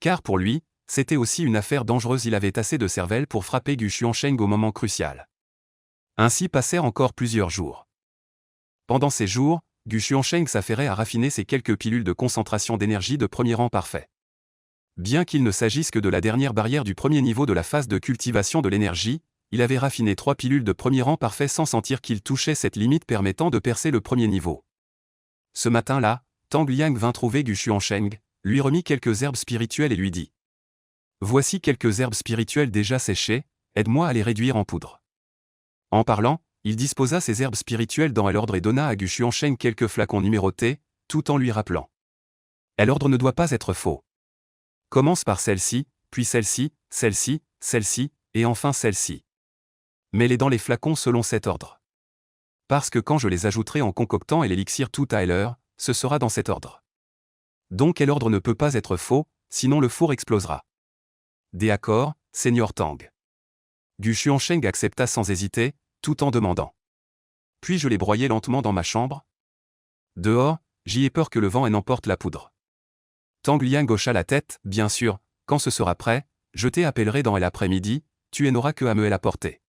Car pour lui, c'était aussi une affaire dangereuse, il avait assez de cervelle pour frapper Gu Xuansheng au moment crucial. Ainsi passèrent encore plusieurs jours. Pendant ces jours, Gu Xuansheng s'affairait à raffiner ses quelques pilules de concentration d'énergie de premier rang parfait. Bien qu'il ne s'agisse que de la dernière barrière du premier niveau de la phase de cultivation de l'énergie, il avait raffiné 3 pilules de premier rang parfait sans sentir qu'il touchait cette limite permettant de percer le premier niveau. Ce matin-là, Tang Liang vint trouver Gu Xuansheng, lui remit quelques herbes spirituelles et lui dit : « Voici quelques herbes spirituelles déjà séchées, aide-moi à les réduire en poudre. » En parlant, il disposa ces herbes spirituelles dans l'ordre et donna à Gu Xuansheng quelques flacons numérotés, tout en lui rappelant : « L'ordre ne doit pas être faux. Commence par celle-ci, puis celle-ci, celle-ci, celle-ci, et enfin celle-ci. Mets-les dans les flacons selon cet ordre. Parce que quand je les ajouterai en concoctant et l'élixir tout à l'heure, ce sera dans cet ordre. Donc l'ordre ne peut pas être faux, sinon le four explosera. D'accord, Seigneur Tang. Gu Xuansheng accepta sans hésiter, tout en demandant : Puis-je les broyer lentement dans ma chambre ? Dehors, j'y ai peur que le vent n'emporte la poudre. Tang Liang hocha la tête, bien sûr, quand ce sera prêt, je t'appellerai dans l'après-midi, tu n'auras que à me l'apporter.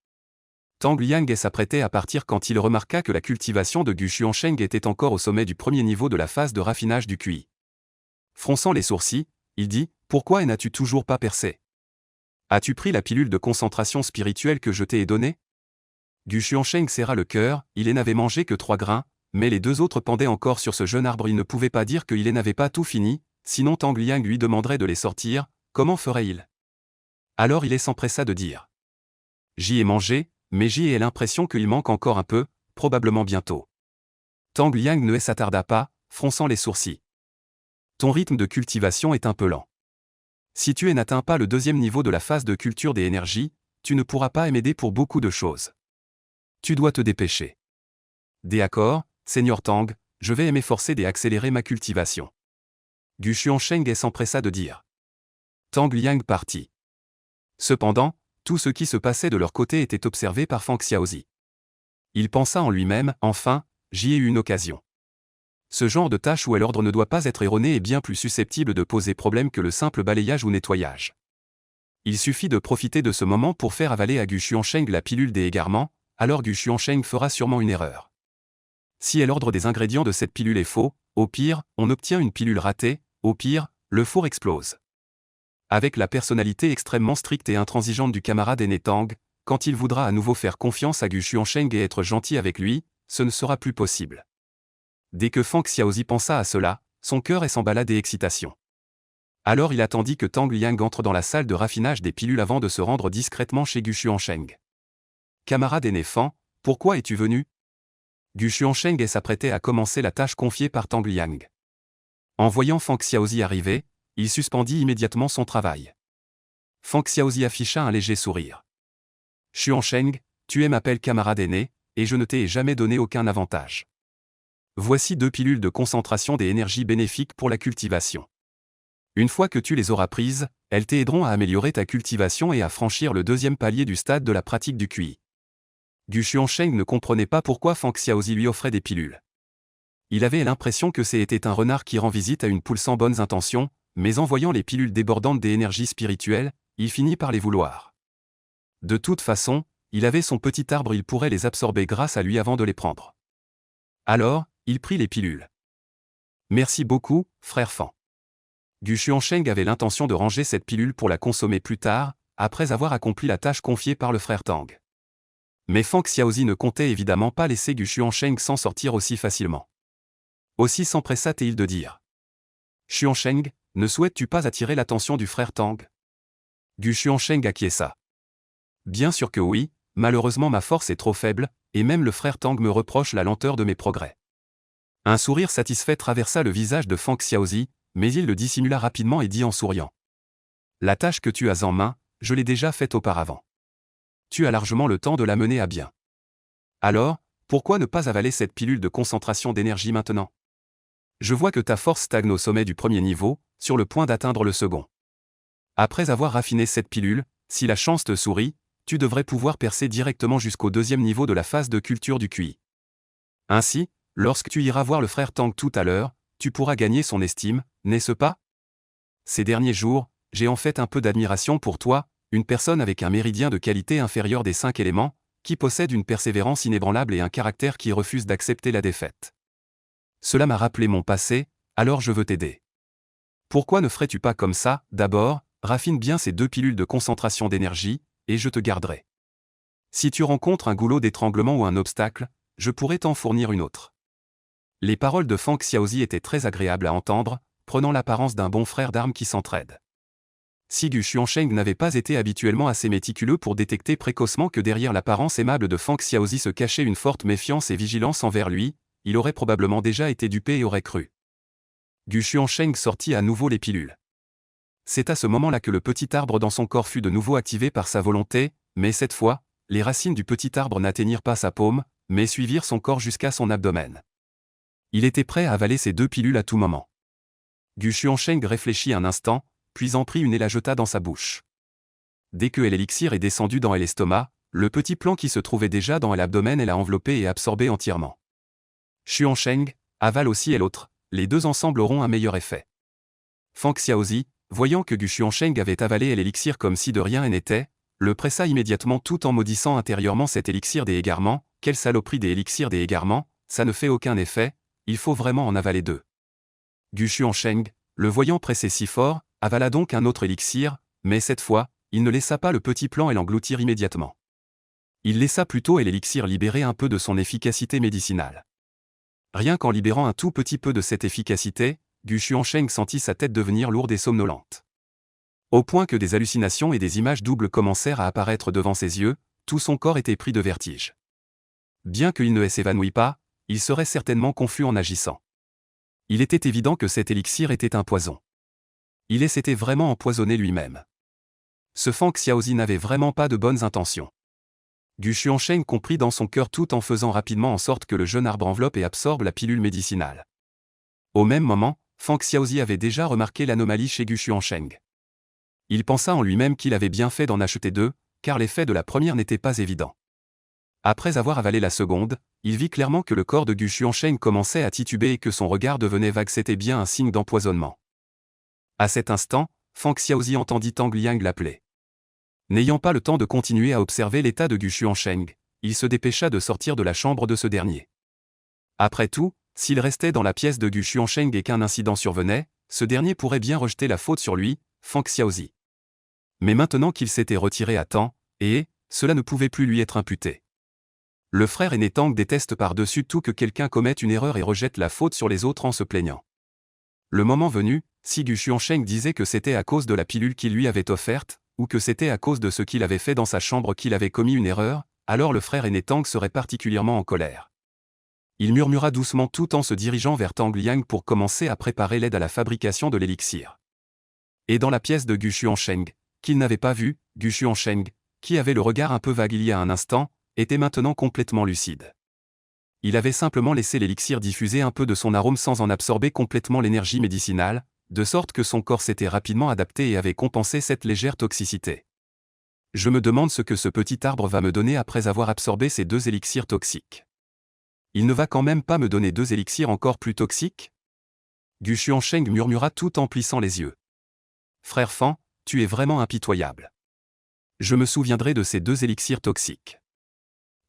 Tang Liang s'apprêtait à partir quand il remarqua que la cultivation de Gu Xuansheng était encore au sommet du premier niveau de la phase de raffinage du QI. Fronçant les sourcils, il dit : Pourquoi n'as-tu toujours pas percé ? As-tu pris la pilule de concentration spirituelle que je t'ai donnée ? Gu Xuansheng serra le cœur, il n'avait mangé que 3 grains, mais les 2 autres pendaient encore sur ce jeune arbre, il ne pouvait pas dire qu'il n'avait pas tout fini, sinon Tang Liang lui demanderait de les sortir, comment ferait-il ? Alors il s'empressa de dire : J'y ai mangé, mais j'y ai l'impression qu'il manque encore un peu, probablement bientôt. Tang Liang ne s'attarda pas, fronçant les sourcils. Ton rythme de cultivation est un peu lent. Si tu n'atteins pas le 2e niveau de la phase de culture des énergies, tu ne pourras pas m'aider pour beaucoup de choses. Tu dois te dépêcher. D'accord, Seigneur Tang, je vais m'efforcer d'accélérer ma cultivation. Gu Xuansheng s'empressa de dire. Tang Liang partit. Cependant, tout ce qui se passait de leur côté était observé par Feng Xiaozi. Il pensa en lui-même, enfin, j'y ai eu une occasion. Ce genre de tâche où l'ordre ne doit pas être erroné est bien plus susceptible de poser problème que le simple balayage ou nettoyage. Il suffit de profiter de ce moment pour faire avaler à Gu Xuansheng la pilule des égarements, alors Gu Xuansheng fera sûrement une erreur. Si l'ordre des ingrédients de cette pilule est faux, au pire, on obtient une pilule ratée, au pire, le four explose. Avec la personnalité extrêmement stricte et intransigeante du camarade aîné Tang, quand il voudra à nouveau faire confiance à Gu Xuansheng et être gentil avec lui, ce ne sera plus possible. Dès que Feng Xiaozi pensa à cela, son cœur s'emballa d'excitation. Alors il attendit que Tang Liang entre dans la salle de raffinage des pilules avant de se rendre discrètement chez Gu Xuansheng. Camarade aîné Feng, pourquoi es-tu venu ? Gu Xuansheng s'apprêtait à commencer la tâche confiée par Tang Liang. En voyant Feng Xiaozi arriver, il suspendit immédiatement son travail. Feng Xiaozi afficha un léger sourire. Xuansheng, tu m'appelles camarade aîné, et je ne t'ai jamais donné aucun avantage. Voici 2 pilules de concentration des énergies bénéfiques pour la cultivation. Une fois que tu les auras prises, elles t'aideront à améliorer ta cultivation et à franchir le 2e palier du stade de la pratique du QI. Gu Xuansheng ne comprenait pas pourquoi Feng Xiaozi lui offrait des pilules. Il avait l'impression que c'était un renard qui rend visite à une poule sans bonnes intentions, mais en voyant les pilules débordantes des énergies spirituelles, il finit par les vouloir. De toute façon, il avait son petit arbre, il pourrait les absorber grâce à lui avant de les prendre. Alors, il prit les pilules. Merci beaucoup, frère Fan. Gu Xuansheng avait l'intention de ranger cette pilule pour la consommer plus tard, après avoir accompli la tâche confiée par le frère Tang. Mais Feng Xiaozi ne comptait évidemment pas laisser Gu Xuansheng s'en sortir aussi facilement. Aussi s'empressa-t-il de dire. Xuansheng, ne souhaites-tu pas attirer l'attention du frère Tang? Gu Xuansheng acquiesça. Bien sûr que oui, malheureusement ma force est trop faible, et même le frère Tang me reproche la lenteur de mes progrès. Un sourire satisfait traversa le visage de Fang Xiaozi, mais il le dissimula rapidement et dit en souriant. La tâche que tu as en main, je l'ai déjà faite auparavant. Tu as largement le temps de la mener à bien. Alors, pourquoi ne pas avaler cette pilule de concentration d'énergie maintenant? Je vois que ta force stagne au sommet du premier niveau, sur le point d'atteindre le second. Après avoir raffiné cette pilule, si la chance te sourit, tu devrais pouvoir percer directement jusqu'au deuxième niveau de la phase de culture du QI. Ainsi, lorsque tu iras voir le frère Tang tout à l'heure, tu pourras gagner son estime, n'est-ce pas? Ces derniers jours, j'ai en fait un peu d'admiration pour toi, une personne avec un méridien de qualité inférieur des 5 éléments, qui possède une persévérance inébranlable et un caractère qui refuse d'accepter la défaite. Cela m'a rappelé mon passé, alors je veux t'aider. Pourquoi ne ferais-tu pas comme ça? D'abord, raffine bien ces 2 pilules de concentration d'énergie, et je te garderai. Si tu rencontres un goulot d'étranglement ou un obstacle, je pourrai t'en fournir une autre. Les paroles de Fang Xiaozi étaient très agréables à entendre, prenant l'apparence d'un bon frère d'armes qui s'entraide. Si Gu Xuansheng n'avait pas été habituellement assez méticuleux pour détecter précocement que derrière l'apparence aimable de Fang Xiaozi se cachait une forte méfiance et vigilance envers lui, il aurait probablement déjà été dupé et aurait cru. Gu Xuansheng sortit à nouveau les pilules. C'est à ce moment-là que le petit arbre dans son corps fut de nouveau activé par sa volonté, mais cette fois, les racines du petit arbre n'atteignirent pas sa paume, mais suivirent son corps jusqu'à son abdomen. Il était prêt à avaler ces 2 pilules à tout moment. Gu Xuansheng réfléchit un instant, puis en prit une et la jeta dans sa bouche. Dès que l'élixir est descendu dans l'estomac, le petit plan qui se trouvait déjà dans l'abdomen l'a enveloppé et absorbé entièrement. Xuansheng, avale aussi l'autre, les deux ensemble auront un meilleur effet. Fang Xiaozi, voyant que Gu Xuansheng avait avalé l'élixir comme si de rien n'était, le pressa immédiatement tout en maudissant intérieurement cet élixir des égarements. Quelle saloperie des élixirs des égarements, ça ne fait aucun effet, il faut vraiment en avaler 2. Gu Xuansheng, le voyant presser si fort, avala donc un autre élixir, mais cette fois, il ne laissa pas le petit plan et l'engloutir immédiatement. Il laissa plutôt l'élixir libérer un peu de son efficacité médicinale. Rien qu'en libérant un tout petit peu de cette efficacité, Gu Xuansheng sentit sa tête devenir lourde et somnolente. Au point que des hallucinations et des images doubles commencèrent à apparaître devant ses yeux, tout son corps était pris de vertige. Bien qu'il ne s'évanouît pas, il serait certainement confus en agissant. Il était évident que cet élixir était un poison. Il s'était vraiment empoisonné lui-même. Ce Fang Xiaozi n'avait vraiment pas de bonnes intentions. Gu Xuansheng comprit dans son cœur tout en faisant rapidement en sorte que le jeune arbre enveloppe et absorbe la pilule médicinale. Au même moment, Fang Xiaozi avait déjà remarqué l'anomalie chez Gu Xuansheng. Il pensa en lui-même qu'il avait bien fait d'en acheter 2, car l'effet de la première n'était pas évident. Après avoir avalé la seconde, il vit clairement que le corps de Gu Xuansheng commençait à tituber et que son regard devenait vague. C'était bien un signe d'empoisonnement. À cet instant, Fang Xiaozi entendit Tang Liang l'appeler. N'ayant pas le temps de continuer à observer l'état de Gu Xuansheng, il se dépêcha de sortir de la chambre de ce dernier. Après tout, s'il restait dans la pièce de Gu Xuansheng et qu'un incident survenait, ce dernier pourrait bien rejeter la faute sur lui, Fang Xiaozi. Mais maintenant qu'il s'était retiré à temps, cela ne pouvait plus lui être imputé. Le frère aîné Tang déteste par-dessus tout que quelqu'un commette une erreur et rejette la faute sur les autres en se plaignant. Le moment venu, si Gu Xuansheng disait que c'était à cause de la pilule qu'il lui avait offerte, ou que c'était à cause de ce qu'il avait fait dans sa chambre qu'il avait commis une erreur, alors le frère aîné Tang serait particulièrement en colère. Il murmura doucement tout en se dirigeant vers Tang Liang pour commencer à préparer l'aide à la fabrication de l'élixir. Et dans la pièce de Gu Xuansheng, qu'il n'avait pas vu, Gu Xuansheng, qui avait le regard un peu vague il y a un instant, était maintenant complètement lucide. Il avait simplement laissé l'élixir diffuser un peu de son arôme sans en absorber complètement l'énergie médicinale, de sorte que son corps s'était rapidement adapté et avait compensé cette légère toxicité. Je me demande ce que ce petit arbre va me donner après avoir absorbé ces 2 élixirs toxiques. Il ne va quand même pas me donner 2 élixirs encore plus toxiques? Gu Xuansheng murmura tout en plissant les yeux. Frère Fan, tu es vraiment impitoyable. Je me souviendrai de ces 2 élixirs toxiques.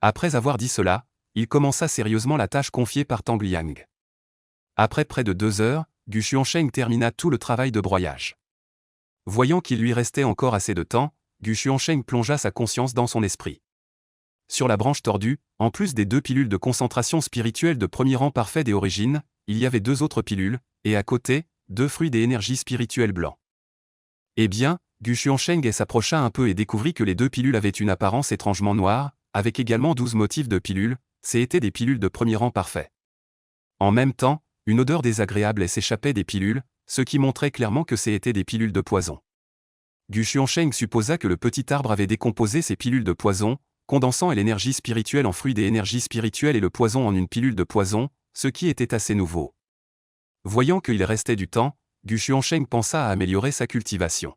Après avoir dit cela, il commença sérieusement la tâche confiée par Tang Liang. Après près de 2 heures, Gu Xuansheng termina tout le travail de broyage. Voyant qu'il lui restait encore assez de temps, Gu Xuansheng plongea sa conscience dans son esprit. Sur la branche tordue, en plus des 2 pilules de concentration spirituelle de premier rang parfait des origines, il y avait 2 autres pilules, et à côté, 2 fruits des énergies spirituelles blancs. Eh bien, Gu Xuansheng s'approcha un peu et découvrit que les 2 pilules avaient une apparence étrangement noire, avec également 12 motifs de pilules, c'étaient des pilules de premier rang parfait. En même temps, une odeur désagréable s'échappait des pilules, ce qui montrait clairement que c'étaient des pilules de poison. Gu Xuansheng supposa que le petit arbre avait décomposé ces pilules de poison, condensant l'énergie spirituelle en fruit des énergies spirituelles et le poison en une pilule de poison, ce qui était assez nouveau. Voyant qu'il restait du temps, Gu Xuansheng pensa à améliorer sa cultivation.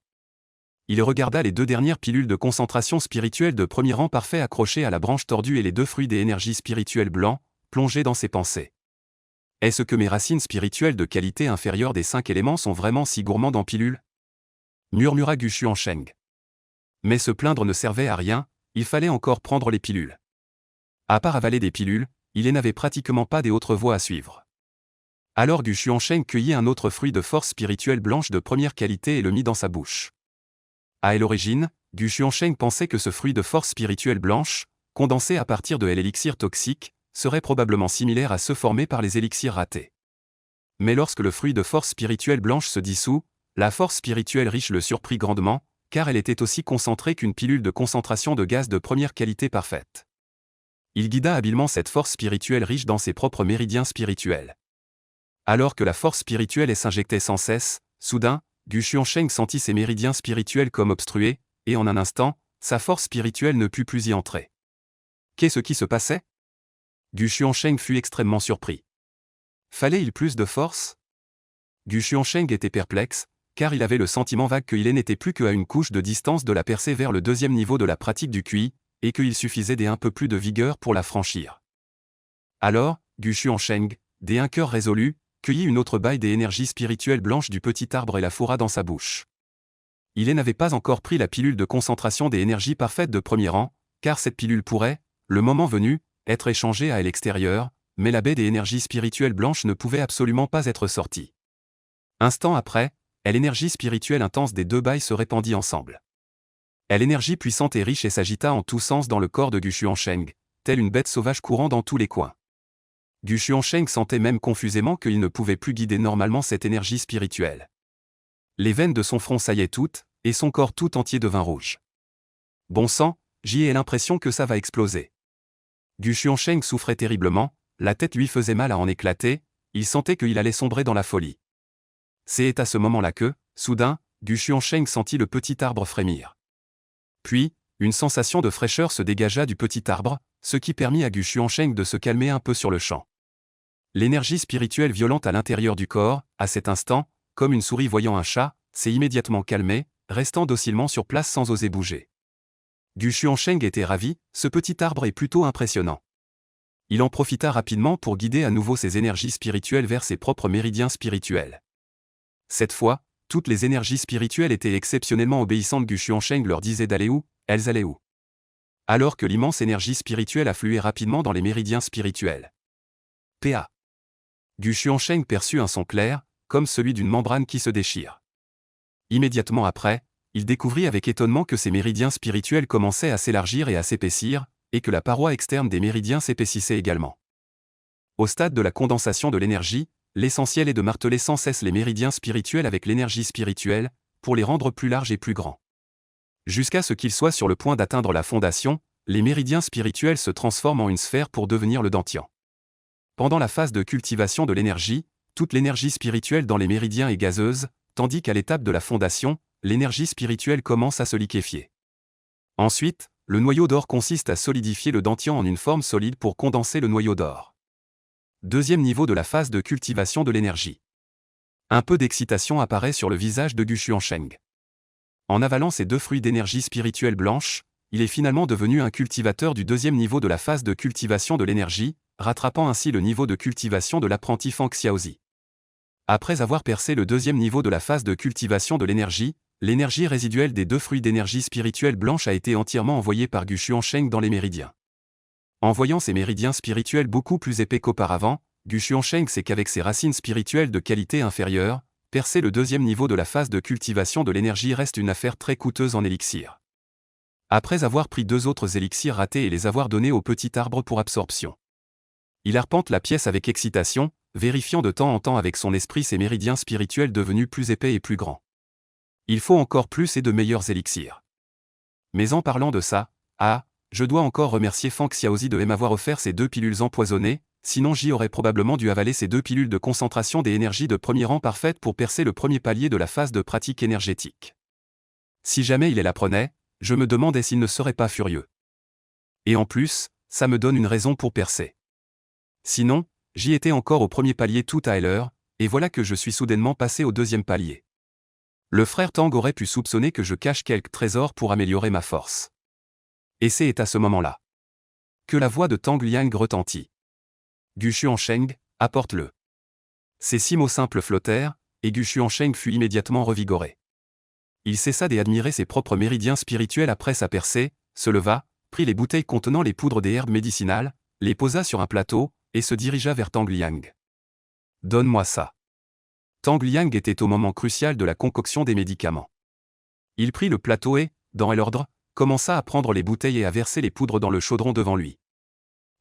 Il regarda les 2 dernières pilules de concentration spirituelle de premier rang parfait accrochées à la branche tordue et les 2 fruits des énergies spirituelles blancs, plongés dans ses pensées. Est-ce que mes racines spirituelles de qualité inférieure des 5 éléments sont vraiment si gourmandes en pilules? Murmura Gu Xuansheng. Mais se plaindre ne servait à rien, il fallait encore prendre les pilules. À part avaler des pilules, il n'avait pratiquement pas des autres voies à suivre. Alors Gu Xuansheng cueillit un autre fruit de force spirituelle blanche de première qualité et le mit dans sa bouche. À l'origine, Gu Xuansheng pensait que ce fruit de force spirituelle blanche, condensé à partir de l'élixirs toxiques, serait probablement similaire à ceux formés par les élixirs ratés. Mais lorsque le fruit de force spirituelle blanche se dissout, la force spirituelle riche le surprit grandement, car elle était aussi concentrée qu'une pilule de concentration de gaz de première qualité parfaite. Il guida habilement cette force spirituelle riche dans ses propres méridiens spirituels. Alors que la force spirituelle s'injectait sans cesse, soudain, Gu Xuansheng sentit ses méridiens spirituels comme obstrués, et en un instant, sa force spirituelle ne put plus y entrer. Qu'est-ce qui se passait? Gu Xuansheng fut extrêmement surpris. Fallait-il plus de force? Gu Xuansheng était perplexe, car il avait le sentiment vague qu'il n'était plus qu'à une couche de distance de la percée vers le 2e niveau de la pratique du QI, et qu'il suffisait d'un peu plus de vigueur pour la franchir. Alors, Gu Xuansheng, d'un cœur résolu, cueillit une autre baille des énergies spirituelles blanches du petit arbre et la fourra dans sa bouche. Il n'avait pas encore pris la pilule de concentration des énergies parfaites de premier rang, car cette pilule pourrait, le moment venu, être échangée à l'extérieur, mais la baie des énergies spirituelles blanches ne pouvait absolument pas être sortie. Instant après, l'énergie spirituelle intense des 2 bailles se répandit ensemble. L'énergie puissante et riche s'agita en tous sens dans le corps de Gu Xuansheng, telle une bête sauvage courant dans tous les coins. Gu Xuansheng sentait même confusément qu'il ne pouvait plus guider normalement cette énergie spirituelle. Les veines de son front saillaient toutes, et son corps tout entier devint rouge. Bon sang, j'y ai l'impression que ça va exploser. Gu Xuansheng souffrait terriblement, la tête lui faisait mal à en éclater, il sentait qu'il allait sombrer dans la folie. C'est à ce moment-là que, soudain, Gu Xuansheng sentit le petit arbre frémir. Puis, une sensation de fraîcheur se dégagea du petit arbre, ce qui permit à Gu Xuansheng de se calmer un peu sur le champ. L'énergie spirituelle violente à l'intérieur du corps, à cet instant, comme une souris voyant un chat, s'est immédiatement calmée, restant docilement sur place sans oser bouger. Gu Xuansheng était ravi, ce petit arbre est plutôt impressionnant. Il en profita rapidement pour guider à nouveau ses énergies spirituelles vers ses propres méridiens spirituels. Cette fois, toutes les énergies spirituelles étaient exceptionnellement obéissantes. Gu Xuansheng leur disait d'aller où, elles allaient où. Alors que l'immense énergie spirituelle affluait rapidement dans les méridiens spirituels. Pa. Gu Xuansheng perçut un son clair, comme celui d'une membrane qui se déchire. Immédiatement après, il découvrit avec étonnement que ses méridiens spirituels commençaient à s'élargir et à s'épaissir, et que la paroi externe des méridiens s'épaississait également. Au stade de la condensation de l'énergie, l'essentiel est de marteler sans cesse les méridiens spirituels avec l'énergie spirituelle, pour les rendre plus larges et plus grands. Jusqu'à ce qu'ils soient sur le point d'atteindre la fondation, les méridiens spirituels se transforment en une sphère pour devenir le dantian. Pendant la phase de cultivation de l'énergie, toute l'énergie spirituelle dans les méridiens est gazeuse, tandis qu'à l'étape de la fondation, l'énergie spirituelle commence à se liquéfier. Ensuite, le noyau d'or consiste à solidifier le dantian en une forme solide pour condenser le noyau d'or. 2e niveau de la phase de cultivation de l'énergie. Un peu d'excitation apparaît sur le visage de Gu Xuansheng. En avalant ces 2 fruits d'énergie spirituelle blanche, il est finalement devenu un cultivateur du 2e niveau de la phase de cultivation de l'énergie, rattrapant ainsi le niveau de cultivation de l'apprenti Fang Xiaozi. Après avoir percé le 2e niveau de la phase de cultivation de l'énergie résiduelle des 2 fruits d'énergie spirituelle blanche a été entièrement envoyée par Gu Xuansheng dans les méridiens. En voyant ces méridiens spirituels beaucoup plus épais qu'auparavant, Gu Xuansheng sait qu'avec ses racines spirituelles de qualité inférieure, percer le 2e niveau de la phase de cultivation de l'énergie reste une affaire très coûteuse en élixir. Après avoir pris 2 autres élixirs ratés et les avoir donnés au petit arbre pour absorption, il arpente la pièce avec excitation, vérifiant de temps en temps avec son esprit ses méridiens spirituels devenus plus épais et plus grands. Il faut encore plus et de meilleurs élixirs. Mais en parlant de ça, je dois encore remercier Feng Xiaozi de m'avoir offert ces 2 pilules empoisonnées, sinon j'y aurais probablement dû avaler ces 2 pilules de concentration des énergies de premier rang parfaites pour percer le premier palier de la phase de pratique énergétique. Si jamais il les apprenait, je me demandais s'il ne serait pas furieux. Et en plus, ça me donne une raison pour percer. Sinon, j'y étais encore au premier palier tout à l'heure, et voilà que je suis soudainement passé au deuxième palier. Le frère Tang aurait pu soupçonner que je cache quelques trésors pour améliorer ma force. Et c'est à ce moment-là que la voix de Tang Liang retentit. Gu Xuansheng, apporte-le. Ces 6 mots simples flottèrent, et Gu Xuansheng fut immédiatement revigoré. Il cessa d'admirer ses propres méridiens spirituels après sa percée, se leva, prit les bouteilles contenant les poudres des herbes médicinales, les posa sur un plateau, et se dirigea vers Tang Liang. Donne-moi ça. Tang Liang était au moment crucial de la concoction des médicaments. Il prit le plateau et, dans l'ordre, commença à prendre les bouteilles et à verser les poudres dans le chaudron devant lui.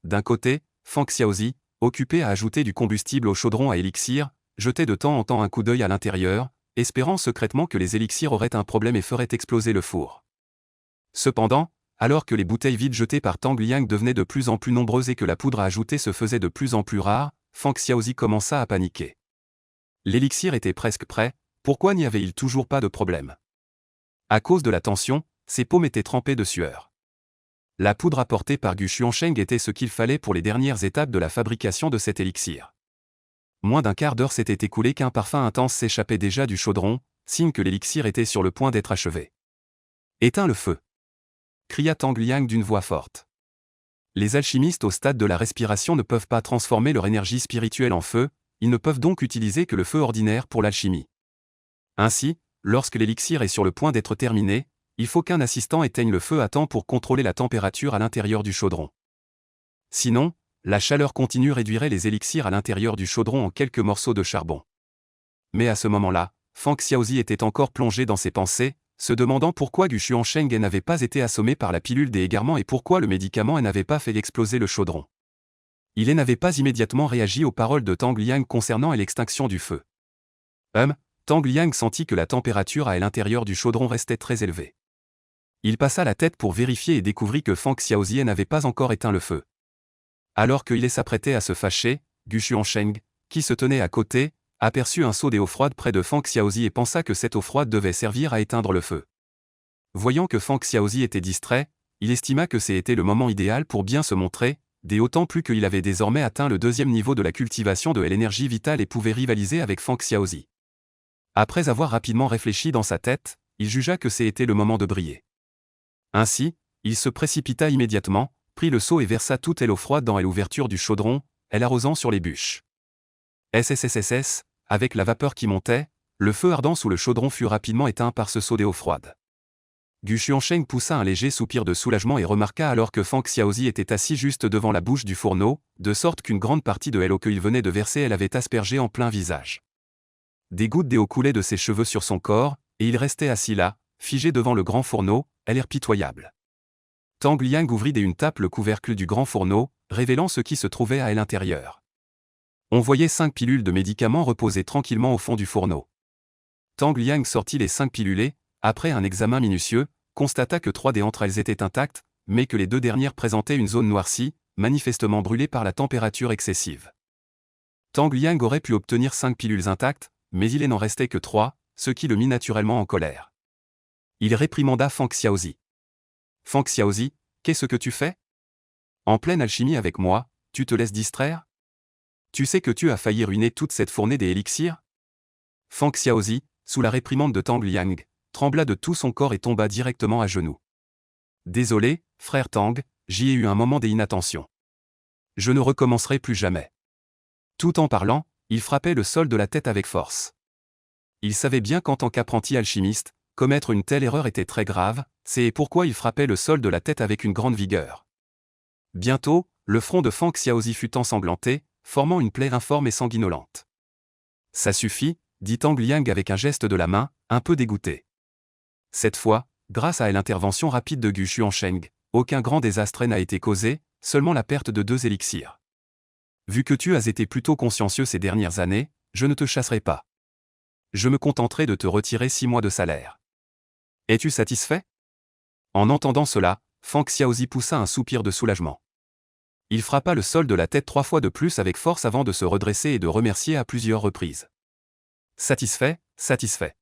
D'un côté, Feng Xiaozi, occupé à ajouter du combustible au chaudron à élixir, jetait de temps en temps un coup d'œil à l'intérieur, espérant secrètement que les élixirs auraient un problème et feraient exploser le four. Cependant, alors que les bouteilles vides jetées par Tang Liang devenaient de plus en plus nombreuses et que la poudre à ajouter se faisait de plus en plus rare, Feng Xiaozi commença à paniquer. L'élixir était presque prêt, pourquoi n'y avait-il toujours pas de problème? À cause de la tension, ses paumes étaient trempées de sueur. La poudre apportée par Gu Xuansheng était ce qu'il fallait pour les dernières étapes de la fabrication de cet élixir. Moins d'un quart d'heure s'était écoulé qu'un parfum intense s'échappait déjà du chaudron, signe que l'élixir était sur le point d'être achevé. « Éteins le feu !» cria Tang Liang d'une voix forte. Les alchimistes au stade de la respiration ne peuvent pas transformer leur énergie spirituelle en feu, ils ne peuvent donc utiliser que le feu ordinaire pour l'alchimie. Ainsi, lorsque l'élixir est sur le point d'être terminé, il faut qu'un assistant éteigne le feu à temps pour contrôler la température à l'intérieur du chaudron. Sinon, la chaleur continue réduirait les élixirs à l'intérieur du chaudron en quelques morceaux de charbon. Mais à ce moment-là, Feng Xiaozi était encore plongé dans ses pensées, se demandant pourquoi Gu Xuansheng n'avait pas été assommé par la pilule des égarements et pourquoi le médicament n'avait pas fait exploser le chaudron. Il n'avait pas immédiatement réagi aux paroles de Tang Liang concernant l'extinction du feu. Tang Liang sentit que la température à l'intérieur du chaudron restait très élevée. Il passa la tête pour vérifier et découvrit que Feng Xiaozi n'avait pas encore éteint le feu. Alors qu'il s'apprêtait à se fâcher, Gu Xuansheng, qui se tenait à côté, aperçut un seau d'eau froide près de Feng Xiaozi et pensa que cette eau froide devait servir à éteindre le feu. Voyant que Feng Xiaozi était distrait, il estima que c'était le moment idéal pour bien se montrer, d'autant plus qu'il avait désormais atteint le 2e niveau de la cultivation de l'énergie vitale et pouvait rivaliser avec Feng Xiaozi. Après avoir rapidement réfléchi dans sa tête, il jugea que c'était le moment de briller. Ainsi, il se précipita immédiatement, prit le seau et versa toute l'eau froide dans l'ouverture du chaudron, l'arrosant sur les bûches. SSSSS, avec la vapeur qui montait, le feu ardent sous le chaudron fut rapidement éteint par ce seau d'eau froide. Gu Xuansheng poussa un léger soupir de soulagement et remarqua alors que Feng Xiaozi était assis juste devant la bouche du fourneau, de sorte qu'une grande partie de l'eau qu'il venait de verser elle avait aspergé en plein visage. Des gouttes d'eau coulaient de ses cheveux sur son corps, et il restait assis là, figé devant le grand fourneau, l'air pitoyable. Tang Liang ouvrit une tape le couvercle du grand fourneau, révélant ce qui se trouvait à l'intérieur. On voyait 5 pilules de médicaments reposer tranquillement au fond du fourneau. Tang Liang sortit les 5 pilules et, après un examen minutieux, constata que 3 d'entre elles étaient intactes, mais que les 2 dernières présentaient une zone noircie, manifestement brûlée par la température excessive. Tang Liang aurait pu obtenir 5 pilules intactes, mais il n'en restait que 3, ce qui le mit naturellement en colère. Il réprimanda Feng Xiaozi. « Feng Xiaozi, qu'est-ce que tu fais? En pleine alchimie avec moi, tu te laisses distraire? Tu sais que tu as failli ruiner toute cette fournée des élixirs ?» Feng Xiaozi, sous la réprimande de Tang Liang, trembla de tout son corps et tomba directement à genoux. « Désolé, frère Tang, j'y ai eu un moment d'inattention. Je ne recommencerai plus jamais. » Tout en parlant, il frappait le sol de la tête avec force. Il savait bien qu'en tant qu'apprenti alchimiste, commettre une telle erreur était très grave, c'est pourquoi il frappait le sol de la tête avec une grande vigueur. Bientôt, le front de Feng Xiaozi fut ensanglanté, formant une plaie informe et sanguinolente. « Ça suffit, » dit Tang Liang avec un geste de la main, un peu dégoûté. Cette fois, grâce à l'intervention rapide de Gu Xuansheng, aucun grand désastre n'a été causé, seulement la perte de 2 élixirs. Vu que tu as été plutôt consciencieux ces dernières années, je ne te chasserai pas. Je me contenterai de te retirer 6 mois de salaire. Es-tu satisfait? En entendant cela, Feng Xiaozi poussa un soupir de soulagement. Il frappa le sol de la tête 3 fois de plus avec force avant de se redresser et de remercier à plusieurs reprises. Satisfait, satisfait.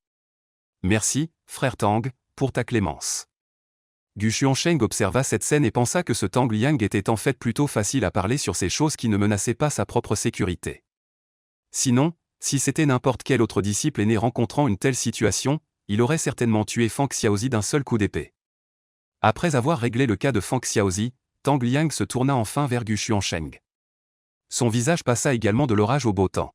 Merci, frère Tang, pour ta clémence. Gu Xuansheng observa cette scène et pensa que ce Tang Liang était en fait plutôt facile à parler sur ces choses qui ne menaçaient pas sa propre sécurité. Sinon, si c'était n'importe quel autre disciple aîné rencontrant une telle situation, il aurait certainement tué Feng Xiaozi d'un seul coup d'épée. Après avoir réglé le cas de Feng Xiaozi, Tang Liang se tourna enfin vers Gu Xuansheng. Son visage passa également de l'orage au beau temps.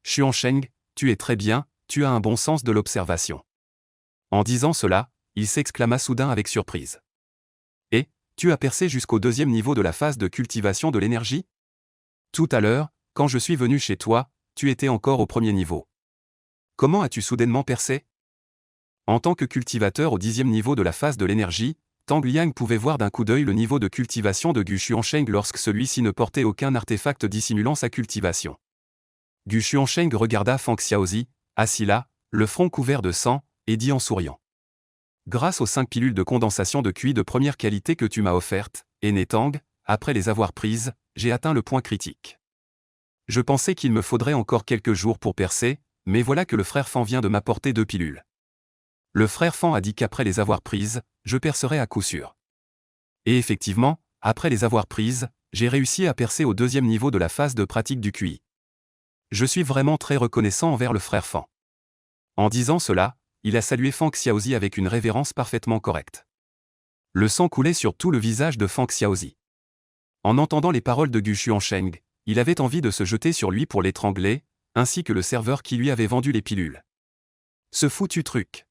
Xuansheng, tu es très bien, tu as un bon sens de l'observation. En disant cela, il s'exclama soudain avec surprise. Et, tu as percé jusqu'au 2e niveau de la phase de cultivation de l'énergie? Tout à l'heure, quand je suis venu chez toi, tu étais encore au 1er niveau. Comment as-tu soudainement percé? En tant que cultivateur au 10e niveau de la phase de l'énergie, Tang Liang pouvait voir d'un coup d'œil le niveau de cultivation de Gu Xuansheng lorsque celui-ci ne portait aucun artefact dissimulant sa cultivation. Gu Xuansheng regarda Feng Xiaozi, assis là, le front couvert de sang, et dit en souriant. Grâce aux 5 pilules de condensation de QI de première qualité que tu m'as offertes, aîné Tang, après les avoir prises, j'ai atteint le point critique. Je pensais qu'il me faudrait encore quelques jours pour percer, mais voilà que le frère Fan vient de m'apporter 2 pilules. Le frère Fan a dit qu'après les avoir prises, je percerai à coup sûr. Et effectivement, après les avoir prises, j'ai réussi à percer au 2e niveau de la phase de pratique du QI. Je suis vraiment très reconnaissant envers le frère Fan. En disant cela, il a salué Feng Xiaozi avec une révérence parfaitement correcte. Le sang coulait sur tout le visage de Feng Xiaozi. En entendant les paroles de Gu Xuansheng, il avait envie de se jeter sur lui pour l'étrangler, ainsi que le serveur qui lui avait vendu les pilules. Ce foutu truc.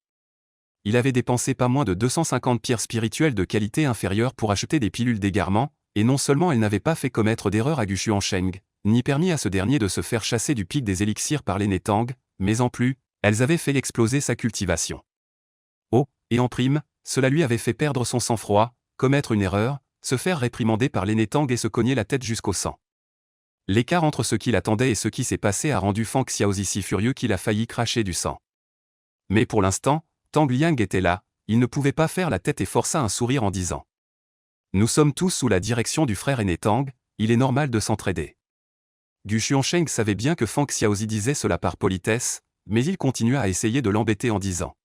Il avait dépensé pas moins de 250 pierres spirituelles de qualité inférieure pour acheter des pilules d'égarement, et non seulement elle n'avait pas fait commettre d'erreur à Gu Xuansheng, ni permis à ce dernier de se faire chasser du pic des élixirs par l'aîné Tang, mais en plus, elles avaient fait exploser sa cultivation. Oh, et en prime, cela lui avait fait perdre son sang-froid, commettre une erreur, se faire réprimander par l'aîné Tang et se cogner la tête jusqu'au sang. L'écart entre ce qu'il attendait et ce qui s'est passé a rendu Feng Xiaozi si furieux qu'il a failli cracher du sang. Mais pour l'instant, Tang Liang était là, il ne pouvait pas faire la tête et força un sourire en disant. Nous sommes tous sous la direction du frère aîné Tang, il est normal de s'entraider. Gu Xuansheng savait bien que Feng Xiaozi disait cela par politesse, mais il continua à essayer de l'embêter en disant.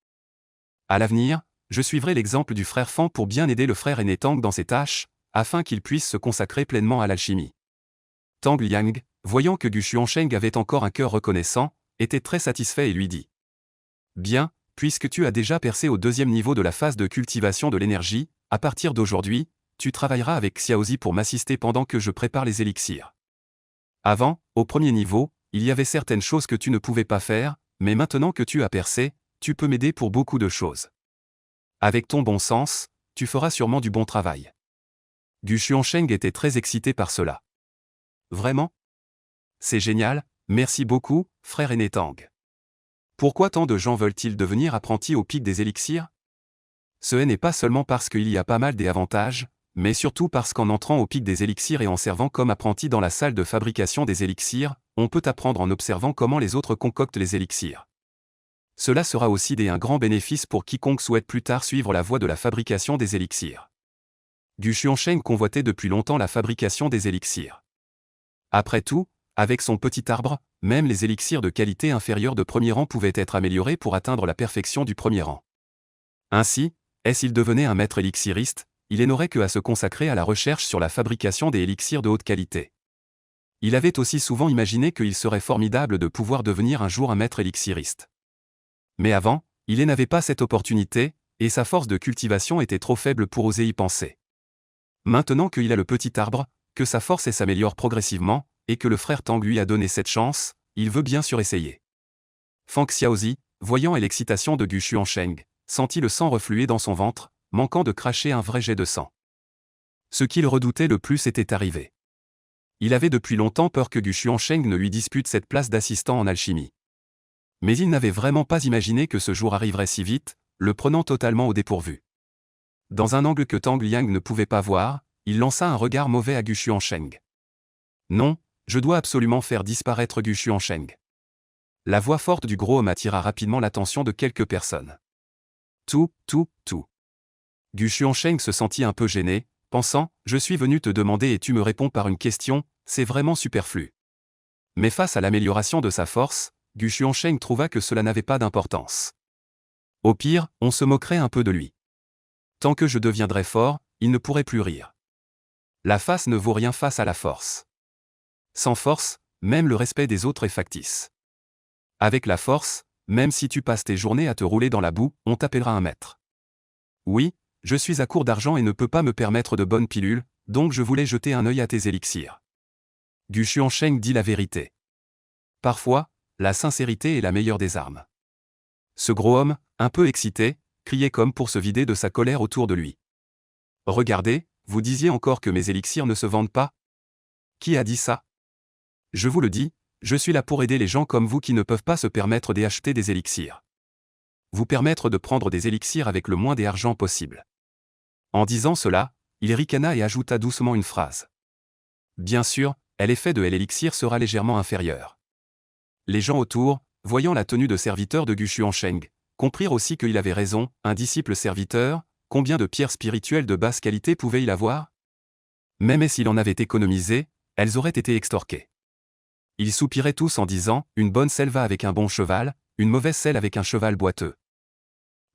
À l'avenir, je suivrai l'exemple du frère Fan pour bien aider le frère aîné Tang dans ses tâches, afin qu'il puisse se consacrer pleinement à l'alchimie. Tang Liang, voyant que Gu Xuansheng avait encore un cœur reconnaissant, était très satisfait et lui dit. Bien, puisque tu as déjà percé au 2e niveau de la phase de cultivation de l'énergie, à partir d'aujourd'hui, tu travailleras avec Xiaozi pour m'assister pendant que je prépare les élixirs. Avant, au 1er niveau, il y avait certaines choses que tu ne pouvais pas faire, mais maintenant que tu as percé, tu peux m'aider pour beaucoup de choses. Avec ton bon sens, tu feras sûrement du bon travail. Gu Xuansheng était très excité par cela. Vraiment? C'est génial, merci beaucoup, frère aîné Tang. Pourquoi tant de gens veulent-ils devenir apprentis au pic des élixirs? Ce n'est pas seulement parce qu'il y a pas mal d'avantages, mais surtout parce qu'en entrant au pic des élixirs et en servant comme apprenti dans la salle de fabrication des élixirs, on peut apprendre en observant comment les autres concoctent les élixirs. Cela sera aussi un grand bénéfice pour quiconque souhaite plus tard suivre la voie de la fabrication des élixirs. Gu Xuansheng convoitait depuis longtemps la fabrication des élixirs. Après tout, avec son petit arbre, même les élixirs de qualité inférieure de 1er rang pouvaient être améliorés pour atteindre la perfection du 1er rang. Ainsi, s'il devenait un maître élixiriste, il n'aurait que à se consacrer à la recherche sur la fabrication des élixirs de haute qualité. Il avait aussi souvent imaginé qu'il serait formidable de pouvoir devenir un jour un maître élixiriste. Mais avant, il n'avait pas cette opportunité, et sa force de cultivation était trop faible pour oser y penser. Maintenant qu'il a le petit arbre, que sa force s'améliore progressivement, et que le frère Tang lui a donné cette chance, il veut bien sûr essayer. Feng Xiaozi, voyant l'excitation de Gu Xuansheng, sentit le sang refluer dans son ventre, manquant de cracher un vrai jet de sang. Ce qu'il redoutait le plus était arrivé. Il avait depuis longtemps peur que Gu Xuansheng ne lui dispute cette place d'assistant en alchimie. Mais il n'avait vraiment pas imaginé que ce jour arriverait si vite, le prenant totalement au dépourvu. Dans un angle que Tang Liang ne pouvait pas voir, il lança un regard mauvais à Gu Xuansheng. Non, je dois absolument faire disparaître Gu Xuansheng. La voix forte du gros homme attira rapidement l'attention de quelques personnes. Tout. Gu Xuansheng se sentit un peu gêné, pensant « Je suis venu te demander et tu me réponds par une question, c'est vraiment superflu. » Mais face à l'amélioration de sa force, Gu Xuansheng trouva que cela n'avait pas d'importance. Au pire, on se moquerait un peu de lui. Tant que je deviendrais fort, il ne pourrait plus rire. La face ne vaut rien face à la force. Sans force, même le respect des autres est factice. Avec la force, même si tu passes tes journées à te rouler dans la boue, on t'appellera un maître. Oui, je suis à court d'argent et ne peux pas me permettre de bonnes pilules, donc je voulais jeter un œil à tes élixirs. Gu Xuansheng dit la vérité. Parfois, la sincérité est la meilleure des armes. Ce gros homme, un peu excité, criait comme pour se vider de sa colère autour de lui. Regardez, vous disiez encore que mes élixirs ne se vendent pas? Qui a dit ça? Je vous le dis, je suis là pour aider les gens comme vous qui ne peuvent pas se permettre d'acheter des élixirs. Vous permettre de prendre des élixirs avec le moins d'argent possible. En disant cela, il ricana et ajouta doucement une phrase. Bien sûr, l'effet de l'élixir sera légèrement inférieur. Les gens autour, voyant la tenue de serviteur de Gu Xuansheng, comprirent aussi qu'il avait raison, un disciple serviteur, combien de pierres spirituelles de basse qualité pouvait-il avoir? Même s'il en avait économisé, elles auraient été extorquées. Ils soupiraient tous en disant « Une bonne selle va avec un bon cheval, une mauvaise selle avec un cheval boiteux. »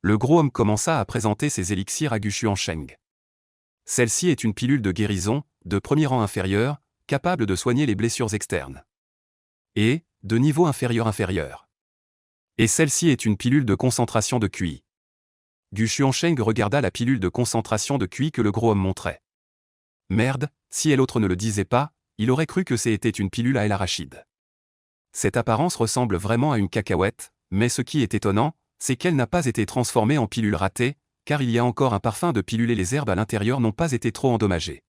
Le gros homme commença à présenter ses élixirs à Gu Xuansheng. Celle-ci est une pilule de guérison, de premier rang inférieur, capable de soigner les blessures externes. Et, de niveau inférieur. Et celle-ci est une pilule de concentration de QI. Gu Xuansheng regarda la pilule de concentration de QI que le gros homme montrait. Merde, si l'autre ne le disait pas, il aurait cru que c'était une pilule à l'arachide. Cette apparence ressemble vraiment à une cacahuète, mais ce qui est étonnant, c'est qu'elle n'a pas été transformée en pilule ratée, car il y a encore un parfum de pilule et les herbes à l'intérieur n'ont pas été trop endommagées.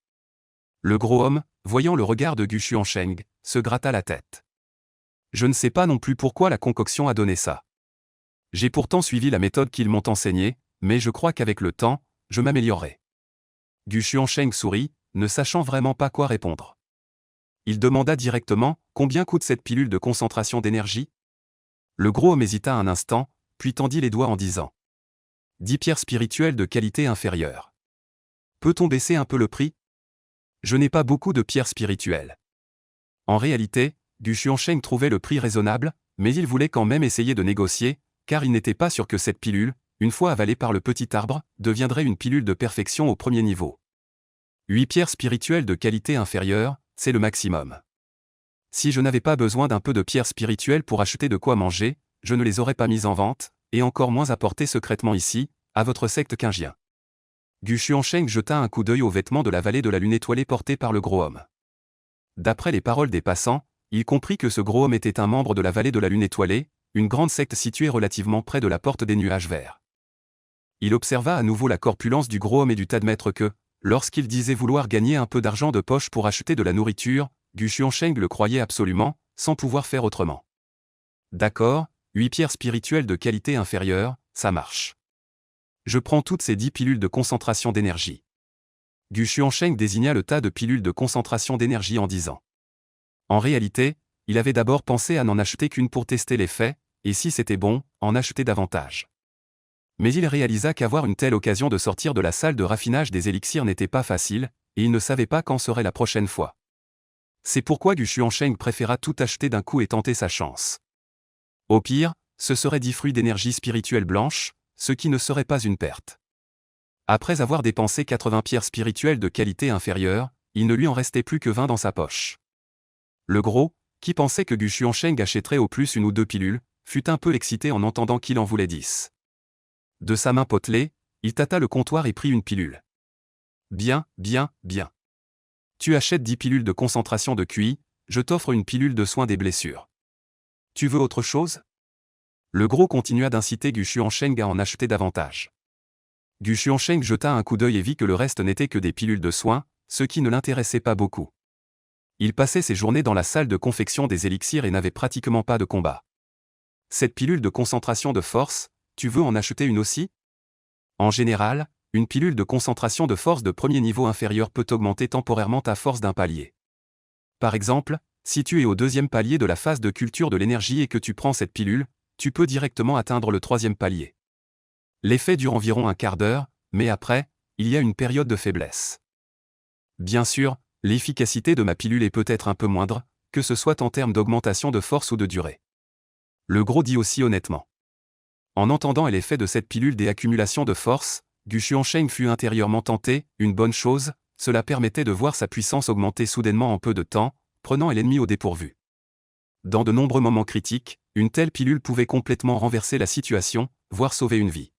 Le gros homme, voyant le regard de Gu Xuansheng, se gratta la tête. Je ne sais pas non plus pourquoi la concoction a donné ça. J'ai pourtant suivi la méthode qu'ils m'ont enseignée, mais je crois qu'avec le temps, je m'améliorerai. Gu Xuansheng sourit, ne sachant vraiment pas quoi répondre. Il demanda directement « Combien coûte cette pilule de concentration d'énergie ?» Le gros homme hésita un instant, puis tendit les doigts en disant « 10 pierres spirituelles de qualité inférieure. Peut-on baisser un peu le prix? Je n'ai pas beaucoup de pierres spirituelles. » En réalité, Gu Xuansheng trouvait le prix raisonnable, mais il voulait quand même essayer de négocier, car il n'était pas sûr que cette pilule, une fois avalée par le petit arbre, deviendrait une pilule de perfection au premier niveau. 8 pierres spirituelles de qualité inférieure, c'est le maximum. Si je n'avais pas besoin d'un peu de pierres spirituelles pour acheter de quoi manger, je ne les aurais pas mises en vente, et encore moins apportées secrètement ici, à votre secte Qingien. Gu Xuansheng jeta un coup d'œil aux vêtements de la vallée de la lune étoilée portés par le gros homme. D'après les paroles des passants, il comprit que ce gros homme était un membre de la vallée de la lune étoilée, une grande secte située relativement près de la porte des nuages verts. Il observa à nouveau la corpulence du gros homme et dut admettre que, lorsqu'il disait vouloir gagner un peu d'argent de poche pour acheter de la nourriture, Gu Xuansheng le croyait absolument, sans pouvoir faire autrement. D'accord, 8 pierres spirituelles de qualité inférieure, ça marche. Je prends toutes ces 10 pilules de concentration d'énergie. Gu Xuansheng désigna le tas de pilules de concentration d'énergie en disant. En réalité, il avait d'abord pensé à n'en acheter qu'une pour tester l'effet, et si c'était bon, en acheter davantage. Mais il réalisa qu'avoir une telle occasion de sortir de la salle de raffinage des élixirs n'était pas facile, et il ne savait pas quand serait la prochaine fois. C'est pourquoi Gu Xuansheng préféra tout acheter d'un coup et tenter sa chance. Au pire, ce serait 10 fruits d'énergie spirituelle blanche, ce qui ne serait pas une perte. Après avoir dépensé 80 pierres spirituelles de qualité inférieure, il ne lui en restait plus que 20 dans sa poche. Le gros, qui pensait que Gu Xuansheng achèterait au plus une ou deux pilules, fut un peu excité en entendant qu'il en voulait 10. De sa main potelée, il tâta le comptoir et prit une pilule. Bien. Tu achètes 10 pilules de concentration de QI, je t'offre une pilule de soin des blessures. Tu veux autre chose? Le gros continua d'inciter Gu Xuansheng à en acheter davantage. Gu Xuansheng jeta un coup d'œil et vit que le reste n'était que des pilules de soin, ce qui ne l'intéressait pas beaucoup. Il passait ses journées dans la salle de confection des élixirs et n'avait pratiquement pas de combat. Cette pilule de concentration de force, tu veux en acheter une aussi? En général, une pilule de concentration de force de premier niveau inférieur peut augmenter temporairement ta force d'un palier. Par exemple, si tu es au deuxième palier de la phase de culture de l'énergie et que tu prends cette pilule, tu peux directement atteindre le troisième palier. L'effet dure environ un quart d'heure, mais après, il y a une période de faiblesse. Bien sûr, l'efficacité de ma pilule est peut-être un peu moindre, que ce soit en termes d'augmentation de force ou de durée. Le gros dit aussi honnêtement. En entendant l'effet de cette pilule des accumulations de force, Gu Xuansheng fut intérieurement tenté, une bonne chose, cela permettait de voir sa puissance augmenter soudainement en peu de temps, prenant l'ennemi au dépourvu. Dans de nombreux moments critiques, une telle pilule pouvait complètement renverser la situation, voire sauver une vie.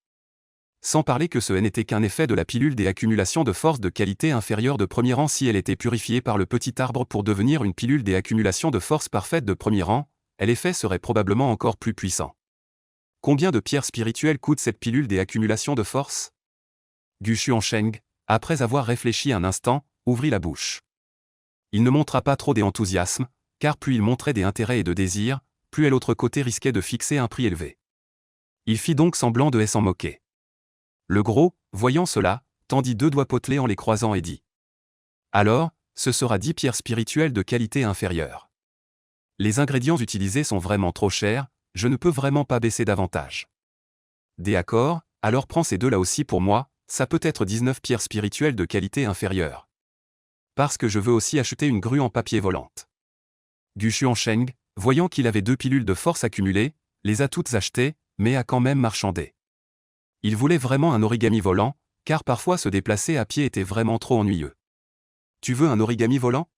Sans parler que ce n'était qu'un effet de la pilule des accumulations de force de qualité inférieure de premier rang si elle était purifiée par le petit arbre pour devenir une pilule des accumulations de force parfaite de premier rang, l'effet serait probablement encore plus puissant. Combien de pierres spirituelles coûte cette pilule des accumulations de force? Gu Xuansheng, après avoir réfléchi un instant, ouvrit la bouche. Il ne montra pas trop d'enthousiasme, car plus il montrait des intérêts et de désirs, plus l'autre côté risquait de fixer un prix élevé. Il fit donc semblant de s'en moquer. Le gros, voyant cela, tendit 2 doigts potelés en les croisant et dit : alors, ce sera 10 pierres spirituelles de qualité inférieure. Les ingrédients utilisés sont vraiment trop chers, je ne peux vraiment pas baisser davantage. D'accord, alors prends ces 2 là aussi pour moi, ça peut être 19 pierres spirituelles de qualité inférieure. Parce que je veux aussi acheter une grue en papier volante. Gu Xuansheng, voyant qu'il avait 2 pilules de force accumulées, les a toutes achetées, mais a quand même marchandé. Il voulait vraiment un origami volant, car parfois se déplacer à pied était vraiment trop ennuyeux. Tu veux un origami volant?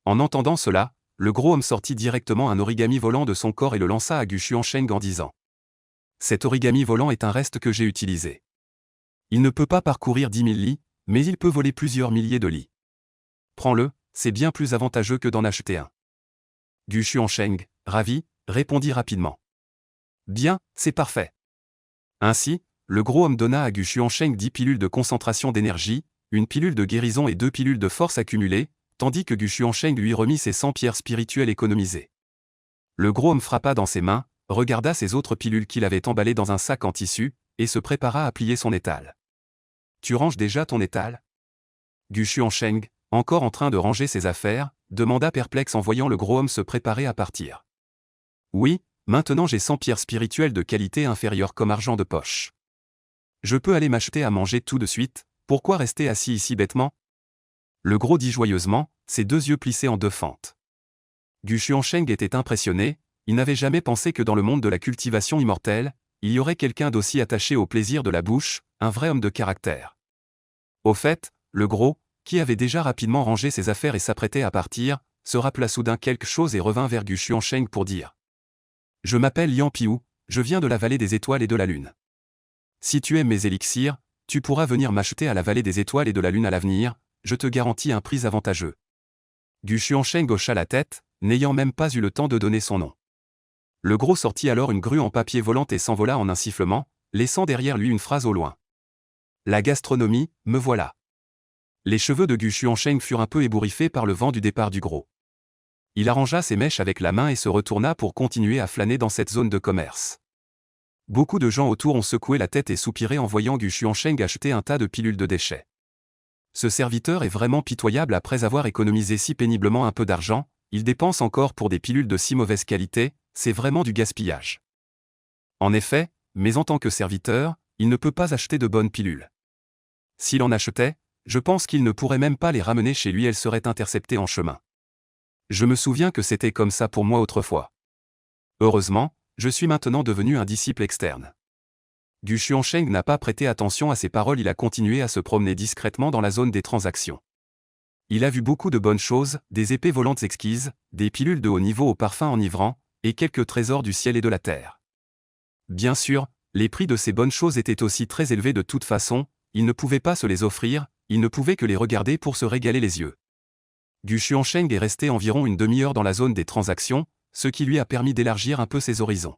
En entendant cela, le gros homme sortit directement un origami volant de son corps et le lança à Gu Xuansheng en disant : cet origami volant est un reste que j'ai utilisé. Il ne peut pas parcourir 10 000 lits, mais il peut voler plusieurs milliers de lits. Prends-le, c'est bien plus avantageux que d'en acheter un. Gu Xuansheng, ravi, répondit rapidement. Bien, c'est parfait. Ainsi, le gros homme donna à Gu Xuansheng 10 pilules de concentration d'énergie, une pilule de guérison et 2 pilules de force accumulées, tandis que Gu Xuansheng lui remit ses 100 pierres spirituelles économisées. Le gros homme frappa dans ses mains, regarda ses autres pilules qu'il avait emballées dans un sac en tissu, et se prépara à plier son étal. Tu ranges déjà ton étal? Gu Xuansheng, encore en train de ranger ses affaires, demanda perplexe en voyant le gros homme se préparer à partir. Oui, maintenant j'ai 100 pierres spirituelles de qualité inférieure comme argent de poche. Je peux aller m'acheter à manger tout de suite, pourquoi rester assis ici bêtement? Le gros dit joyeusement, ses 2 yeux plissés en 2 fentes. Gu Xuansheng était impressionné, il n'avait jamais pensé que dans le monde de la cultivation immortelle, il y aurait quelqu'un d'aussi attaché au plaisir de la bouche, un vrai homme de caractère. Au fait, le gros, qui avait déjà rapidement rangé ses affaires et s'apprêtait à partir, se rappela soudain quelque chose et revint vers Gu Xuansheng pour dire : je m'appelle Yan Piou, je viens de la vallée des étoiles et de la lune. Si tu aimes mes élixirs, tu pourras venir m'acheter à la vallée des étoiles et de la lune à l'avenir, je te garantis un prix avantageux. Gu Xuansheng hocha la tête, n'ayant même pas eu le temps de donner son nom. Le gros sortit alors une grue en papier volante et s'envola en un sifflement, laissant derrière lui une phrase au loin. La gastronomie, me voilà. Les cheveux de Gu Xuansheng furent un peu ébouriffés par le vent du départ du gros. Il arrangea ses mèches avec la main et se retourna pour continuer à flâner dans cette zone de commerce. Beaucoup de gens autour ont secoué la tête et soupiré en voyant Gu Xuansheng acheter un tas de pilules de déchets. Ce serviteur est vraiment pitoyable après avoir économisé si péniblement un peu d'argent, il dépense encore pour des pilules de si mauvaise qualité, c'est vraiment du gaspillage. En effet, mais en tant que serviteur, il ne peut pas acheter de bonnes pilules. S'il en achetait, je pense qu'il ne pourrait même pas les ramener chez lui, elles seraient interceptées en chemin. Je me souviens que c'était comme ça pour moi autrefois. Heureusement, je suis maintenant devenu un disciple externe. Gu Xuansheng n'a pas prêté attention à ces paroles, il a continué à se promener discrètement dans la zone des transactions. Il a vu beaucoup de bonnes choses, des épées volantes exquises, des pilules de haut niveau au parfum enivrant, et quelques trésors du ciel et de la terre. Bien sûr, les prix de ces bonnes choses étaient aussi très élevés de toute façon, il ne pouvait pas se les offrir, il ne pouvait que les regarder pour se régaler les yeux. Gu Xuansheng est resté environ une demi-heure dans la zone des transactions, ce qui lui a permis d'élargir un peu ses horizons.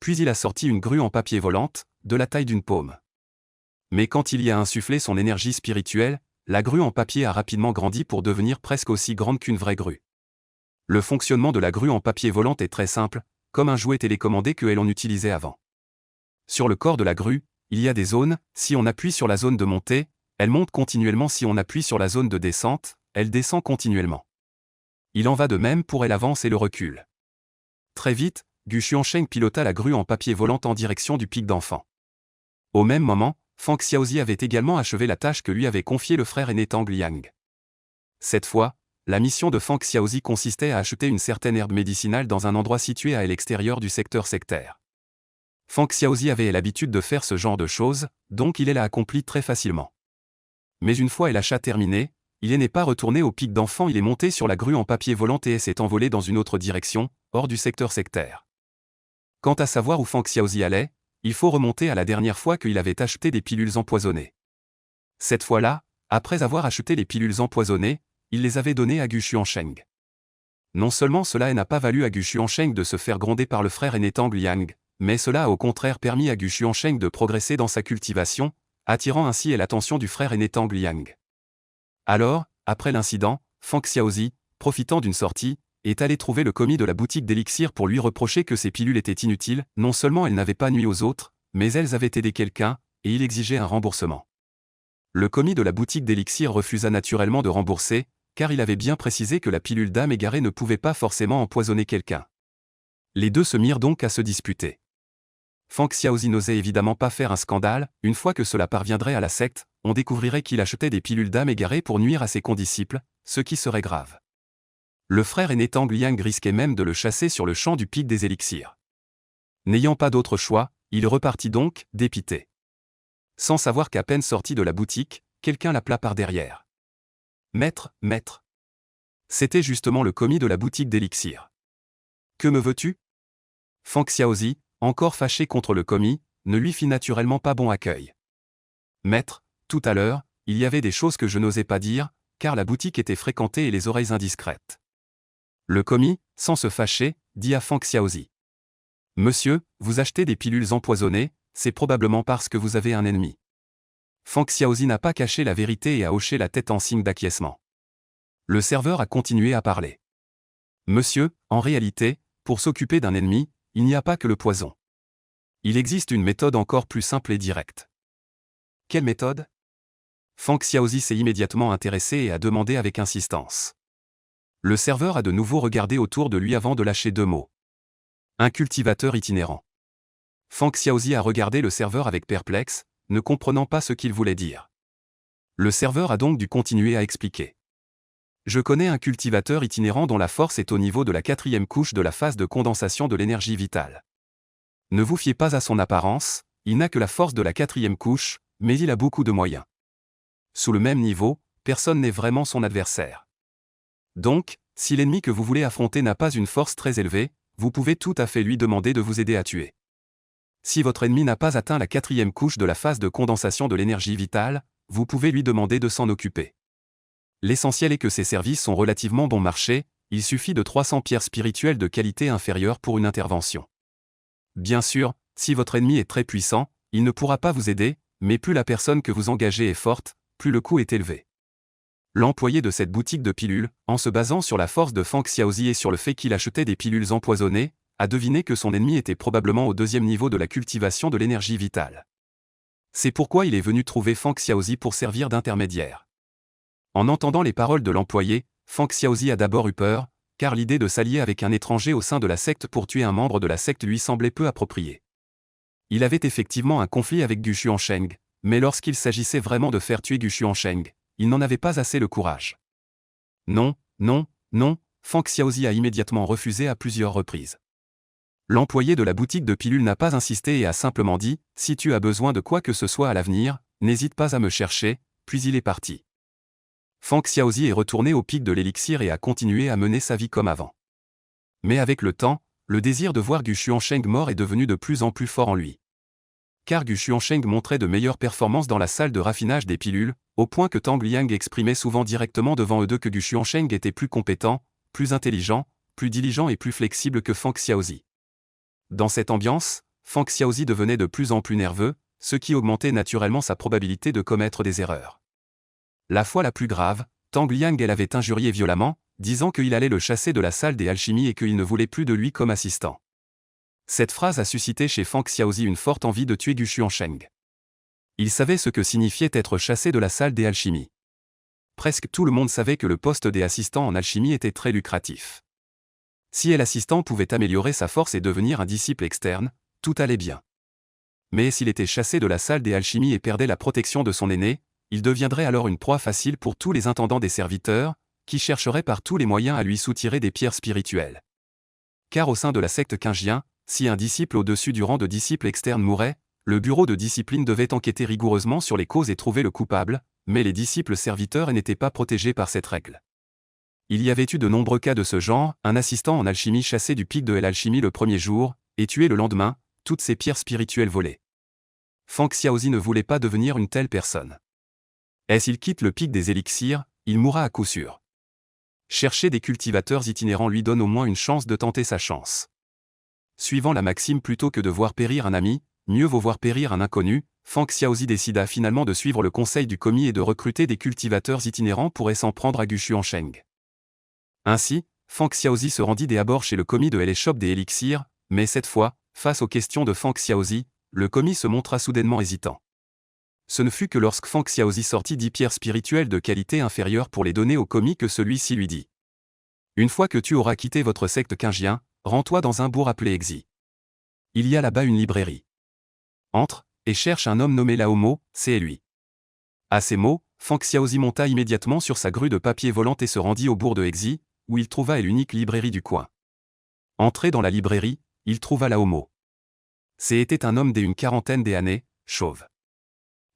Puis il a sorti une grue en papier volante, de la taille d'une paume. Mais quand il y a insufflé son énergie spirituelle, la grue en papier a rapidement grandi pour devenir presque aussi grande qu'une vraie grue. Le fonctionnement de la grue en papier volante est très simple, comme un jouet télécommandé que l'on utilisait avant. Sur le corps de la grue, il y a des zones, si on appuie sur la zone de montée, elle monte continuellement, si on appuie sur la zone de descente, elle descend continuellement. Il en va de même pour l'avance et le recul. Très vite, Gu Xuansheng pilota la grue en papier volant en direction du pic d'enfant. Au même moment, Fang Xiaozi avait également achevé la tâche que lui avait confiée le frère aîné Tang Liang. Cette fois, la mission de Fang Xiaozi consistait à acheter une certaine herbe médicinale dans un endroit situé à l'extérieur du secteur sectaire. Fang Xiaozi avait l'habitude de faire ce genre de choses, donc il l'a accompli très facilement. Mais une fois l'achat terminé, il n'est pas retourné au pic d'enfant, il est monté sur la grue en papier volant et s'est envolé dans une autre direction, hors du secteur sectaire. Quant à savoir où Fang Xiaozi allait, il faut remonter à la dernière fois qu'il avait acheté des pilules empoisonnées. Cette fois-là, après avoir acheté les pilules empoisonnées, il les avait données à Gu Xuansheng. Non seulement cela n'a pas valu à Gu Xuansheng de se faire gronder par le frère aîné Tang Liang, mais cela a au contraire permis à Gu Xuansheng de progresser dans sa cultivation, attirant ainsi l'attention du frère aîné Tang Liang. Alors, après l'incident, Fang Xiaozi, profitant d'une sortie, est allé trouver le commis de la boutique d'élixir pour lui reprocher que ces pilules étaient inutiles, non seulement elles n'avaient pas nui aux autres, mais elles avaient aidé quelqu'un, et il exigeait un remboursement. Le commis de la boutique d'élixir refusa naturellement de rembourser, car il avait bien précisé que la pilule d'âme égarée ne pouvait pas forcément empoisonner quelqu'un. Les deux se mirent donc à se disputer. Fang Xiaozi n'osait évidemment pas faire un scandale, une fois que cela parviendrait à la secte, on découvrirait qu'il achetait des pilules d'âme égarées pour nuire à ses condisciples, ce qui serait grave. Le frère aîné Tang Liang risquait même de le chasser sur le champ du pic des élixirs. N'ayant pas d'autre choix, il repartit donc, dépité. Sans savoir qu'à peine sorti de la boutique, quelqu'un l'appela par derrière. « Maître, maître !» C'était justement le commis de la boutique d'élixir. « Que me veux-tu » Fang Xiaozi, encore fâché contre le commis, ne lui fit naturellement pas bon accueil. « Maître, tout à l'heure, il y avait des choses que je n'osais pas dire, car la boutique était fréquentée et les oreilles indiscrètes. » Le commis, sans se fâcher, dit à Fang Xiaozi. « Monsieur, vous achetez des pilules empoisonnées, c'est probablement parce que vous avez un ennemi. » Fang Xiaozi n'a pas caché la vérité et a hoché la tête en signe d'acquiescement. Le serveur a continué à parler. « Monsieur, en réalité, pour s'occuper d'un ennemi, il n'y a pas que le poison. Il existe une méthode encore plus simple et directe. » « Quelle méthode ?» Fang Xiaozi s'est immédiatement intéressé et a demandé avec insistance. Le serveur a de nouveau regardé autour de lui avant de lâcher deux mots. Un cultivateur itinérant. Fang Xiaozi a regardé le serveur avec perplexe, ne comprenant pas ce qu'il voulait dire. Le serveur a donc dû continuer à expliquer. Je connais un cultivateur itinérant dont la force est au niveau de la 4e couche de la phase de condensation de l'énergie vitale. Ne vous fiez pas à son apparence, il n'a que la force de la 4e couche, mais il a beaucoup de moyens. Sous le même niveau, personne n'est vraiment son adversaire. Donc, si l'ennemi que vous voulez affronter n'a pas une force très élevée, vous pouvez tout à fait lui demander de vous aider à tuer. Si votre ennemi n'a pas atteint la 4e couche de la phase de condensation de l'énergie vitale, vous pouvez lui demander de s'en occuper. L'essentiel est que ses services sont relativement bon marché, il suffit de 300 pierres spirituelles de qualité inférieure pour une intervention. Bien sûr, si votre ennemi est très puissant, il ne pourra pas vous aider, mais plus la personne que vous engagez est forte, plus le coût est élevé. L'employé de cette boutique de pilules, en se basant sur la force de Fang Xiaozi et sur le fait qu'il achetait des pilules empoisonnées, a deviné que son ennemi était probablement au 2e niveau de la cultivation de l'énergie vitale. C'est pourquoi il est venu trouver Fang Xiaozi pour servir d'intermédiaire. En entendant les paroles de l'employé, Fang Xiaozi a d'abord eu peur, car l'idée de s'allier avec un étranger au sein de la secte pour tuer un membre de la secte lui semblait peu appropriée. Il avait effectivement un conflit avec Gu Xuansheng, mais lorsqu'il s'agissait vraiment de faire tuer Gu Xuansheng, il n'en avait pas assez le courage. Non, non, non, Fang Xiaozi a immédiatement refusé à plusieurs reprises. L'employé de la boutique de pilules n'a pas insisté et a simplement dit « Si tu as besoin de quoi que ce soit à l'avenir, n'hésite pas à me chercher », puis il est parti. Fang Xiaozi est retourné au pic de l'élixir et a continué à mener sa vie comme avant. Mais avec le temps, le désir de voir Gu Xuansheng mort est devenu de plus en plus fort en lui. Car Gu Xuansheng montrait de meilleures performances dans la salle de raffinage des pilules, au point que Tang Liang exprimait souvent directement devant eux deux que Gu Xuansheng était plus compétent, plus intelligent, plus diligent et plus flexible que Fang Xiaozi. Dans cette ambiance, Fang Xiaozi devenait de plus en plus nerveux, ce qui augmentait naturellement sa probabilité de commettre des erreurs. La fois la plus grave, Tang Liang l'avait injurié violemment, disant qu'il allait le chasser de la salle des alchimies et qu'il ne voulait plus de lui comme assistant. Cette phrase a suscité chez Fang Xiaozi une forte envie de tuer Gu Xuansheng. Il savait ce que signifiait être chassé de la salle des alchimies. presque tout le monde savait que le poste des assistants en alchimie était très lucratif. Si l'assistant pouvait améliorer sa force et devenir un disciple externe, tout allait bien. Mais s'il était chassé de la salle des alchimies et perdait la protection de son aîné, il deviendrait alors une proie facile pour tous les intendants des serviteurs, qui chercheraient par tous les moyens à lui soutirer des pierres spirituelles. Car au sein de la secte Qingjian, si un disciple au-dessus du rang de disciple externe mourait, le bureau de discipline devait enquêter rigoureusement sur les causes et trouver le coupable, mais les disciples serviteurs n'étaient pas protégés par cette règle. Il y avait eu de nombreux cas de ce genre, un assistant en alchimie chassé du pic de l'alchimie le premier jour, et tué le lendemain, toutes ses pierres spirituelles volées. Feng Xiaozi ne voulait pas devenir une telle personne. S'il quitte le pic des élixirs, il mourra à coup sûr. Chercher des cultivateurs itinérants lui donne au moins une chance de tenter sa chance. Suivant la maxime plutôt que de voir périr un ami, mieux vaut voir périr un inconnu, Feng Xiaozi décida finalement de suivre le conseil du commis et de recruter des cultivateurs itinérants pour s'en prendre à Gu Xuansheng. Ainsi, Feng Xiaozi se rendit dès abord chez le commis de l'échoppe des élixirs, mais cette fois, face aux questions de Feng Xiaozi, le commis se montra soudainement hésitant. Ce ne fut que lorsque Feng Xiaozi sortit 10 pierres spirituelles de qualité inférieure pour les donner au commis que celui-ci lui dit. Une fois que tu auras quitté votre secte Qingjian, rends-toi dans un bourg appelé Exi. Il y a là-bas une librairie. Entre, et cherche un homme nommé Laomo, c'est lui. À ces mots, Feng Xiaozi monta immédiatement sur sa grue de papier volante et se rendit au bourg de Exi, où il trouva l'unique librairie du coin. Entré dans la librairie, il trouva Laomo. C'était un homme d'une quarantaine d'années, chauve.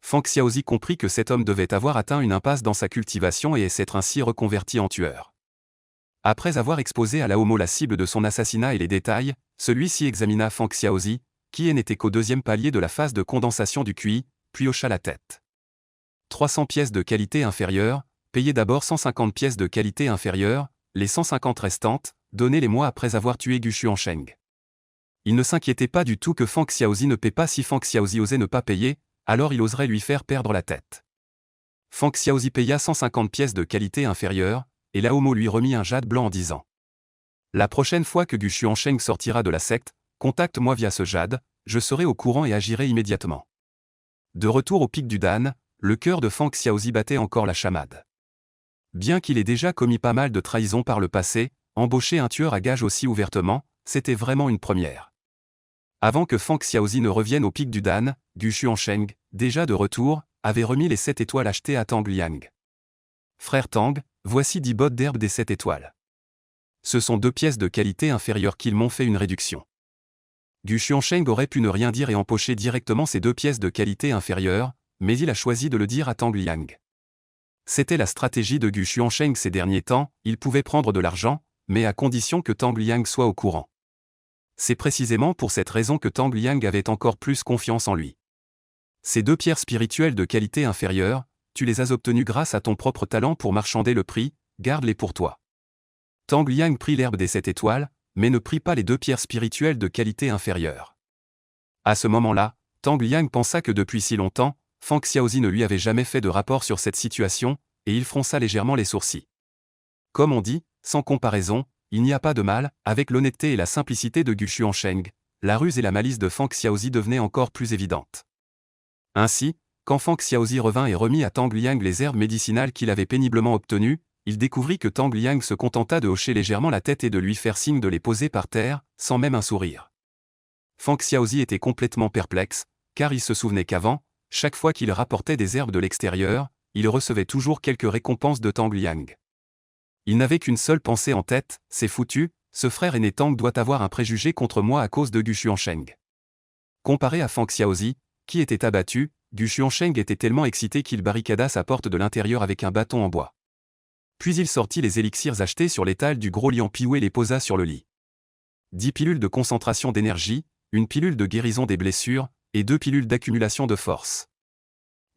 Feng Xiaozi comprit que cet homme devait avoir atteint une impasse dans sa cultivation et s'être ainsi reconverti en tueur. Après avoir exposé à Laomo la cible de son assassinat et les détails, celui-ci examina Feng Xiaozi, qui n'était qu'au deuxième palier de la phase de condensation du QI, puis hocha la tête. 300 pièces de qualité inférieure, payez d'abord 150 pièces de qualité inférieure, les 150 restantes, donnez-les moi après avoir tué Gu Xuansheng. Il ne s'inquiétait pas du tout que Feng Xiaozi ne paie pas. Si Feng Xiaozi osait ne pas payer, alors il oserait lui faire perdre la tête. Feng Xiaozi paya 150 pièces de qualité inférieure, et Laomo lui remit un jade blanc en disant « La prochaine fois que Gu Xuansheng sortira de la secte, contacte-moi via ce jade, je serai au courant et agirai immédiatement. » De retour au pic du Dan, le cœur de Feng Xiaozi battait encore la chamade. Bien qu'il ait déjà commis pas mal de trahisons par le passé, embaucher un tueur à gages aussi ouvertement, c'était vraiment une première. Avant que Feng Xiaozi ne revienne au pic du Dan, Gu Xuansheng, déjà de retour, avait remis les 7 étoiles achetées à Tang Liang. Frère Tang, voici 10 bottes d'herbe des 7 étoiles. Ce sont 2 pièces de qualité inférieure qu'ils m'ont fait une réduction. Gu Xuansheng aurait pu ne rien dire et empocher directement ces 2 pièces de qualité inférieure, mais il a choisi de le dire à Tang Liang. C'était la stratégie de Gu Xuansheng ces derniers temps, il pouvait prendre de l'argent, mais à condition que Tang Liang soit au courant. C'est précisément pour cette raison que Tang Liang avait encore plus confiance en lui. Ces 2 pierres spirituelles de qualité inférieure, tu les as obtenues grâce à ton propre talent pour marchander le prix, garde-les pour toi. Tang Liang prit l'herbe des 7 étoiles, mais ne prit pas les 2 pierres spirituelles de qualité inférieure. À ce moment-là, Tang Liang pensa que depuis si longtemps, Feng Xiaozi ne lui avait jamais fait de rapport sur cette situation, et il fronça légèrement les sourcils. Comme on dit, sans comparaison, il n'y a pas de mal, avec l'honnêteté et la simplicité de Gu Xuansheng, la ruse et la malice de Feng Xiaozi devenaient encore plus évidentes. Ainsi, quand Feng Xiaozi revint et remit à Tang Liang les herbes médicinales qu'il avait péniblement obtenues, il découvrit que Tang Liang se contenta de hocher légèrement la tête et de lui faire signe de les poser par terre, sans même un sourire. Feng Xiaozi était complètement perplexe, car il se souvenait qu'avant, chaque fois qu'il rapportait des herbes de l'extérieur, il recevait toujours quelques récompenses de Tang Liang. Il n'avait qu'une seule pensée en tête, c'est foutu, ce frère aîné Tang doit avoir un préjugé contre moi à cause de Gu Xuansheng. Comparé à Feng Xiaozi, qui était abattu, Gu Xuansheng était tellement excité qu'il barricada sa porte de l'intérieur avec un bâton en bois. Puis il sortit les élixirs achetés sur l'étal du gros lion Piou et les posa sur le lit. 10 pilules de concentration d'énergie, une pilule de guérison des blessures, et 2 pilules d'accumulation de force.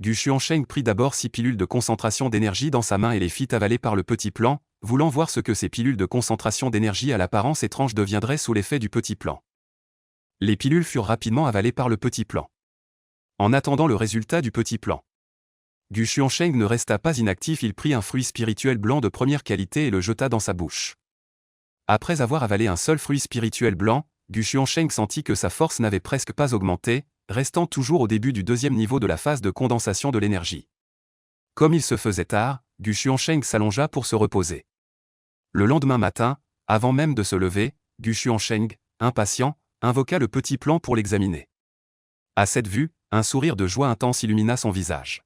Gu Xuansheng prit d'abord 6 pilules de concentration d'énergie dans sa main et les fit avaler par le petit plan, voulant voir ce que ces pilules de concentration d'énergie à l'apparence étrange deviendraient sous l'effet du petit plan. Les pilules furent rapidement avalées par le petit plan. En attendant le résultat du petit plan, Gu Xuansheng ne resta pas inactif, il prit un fruit spirituel blanc de première qualité et le jeta dans sa bouche. Après avoir avalé un seul fruit spirituel blanc, Gu Xuansheng sentit que sa force n'avait presque pas augmenté, restant toujours au début du 2e niveau de la phase de condensation de l'énergie. Comme il se faisait tard, Gu Xuansheng s'allongea pour se reposer. Le lendemain matin, avant même de se lever, Gu Xuansheng, impatient, invoqua le petit plan pour l'examiner. À cette vue, un sourire de joie intense illumina son visage.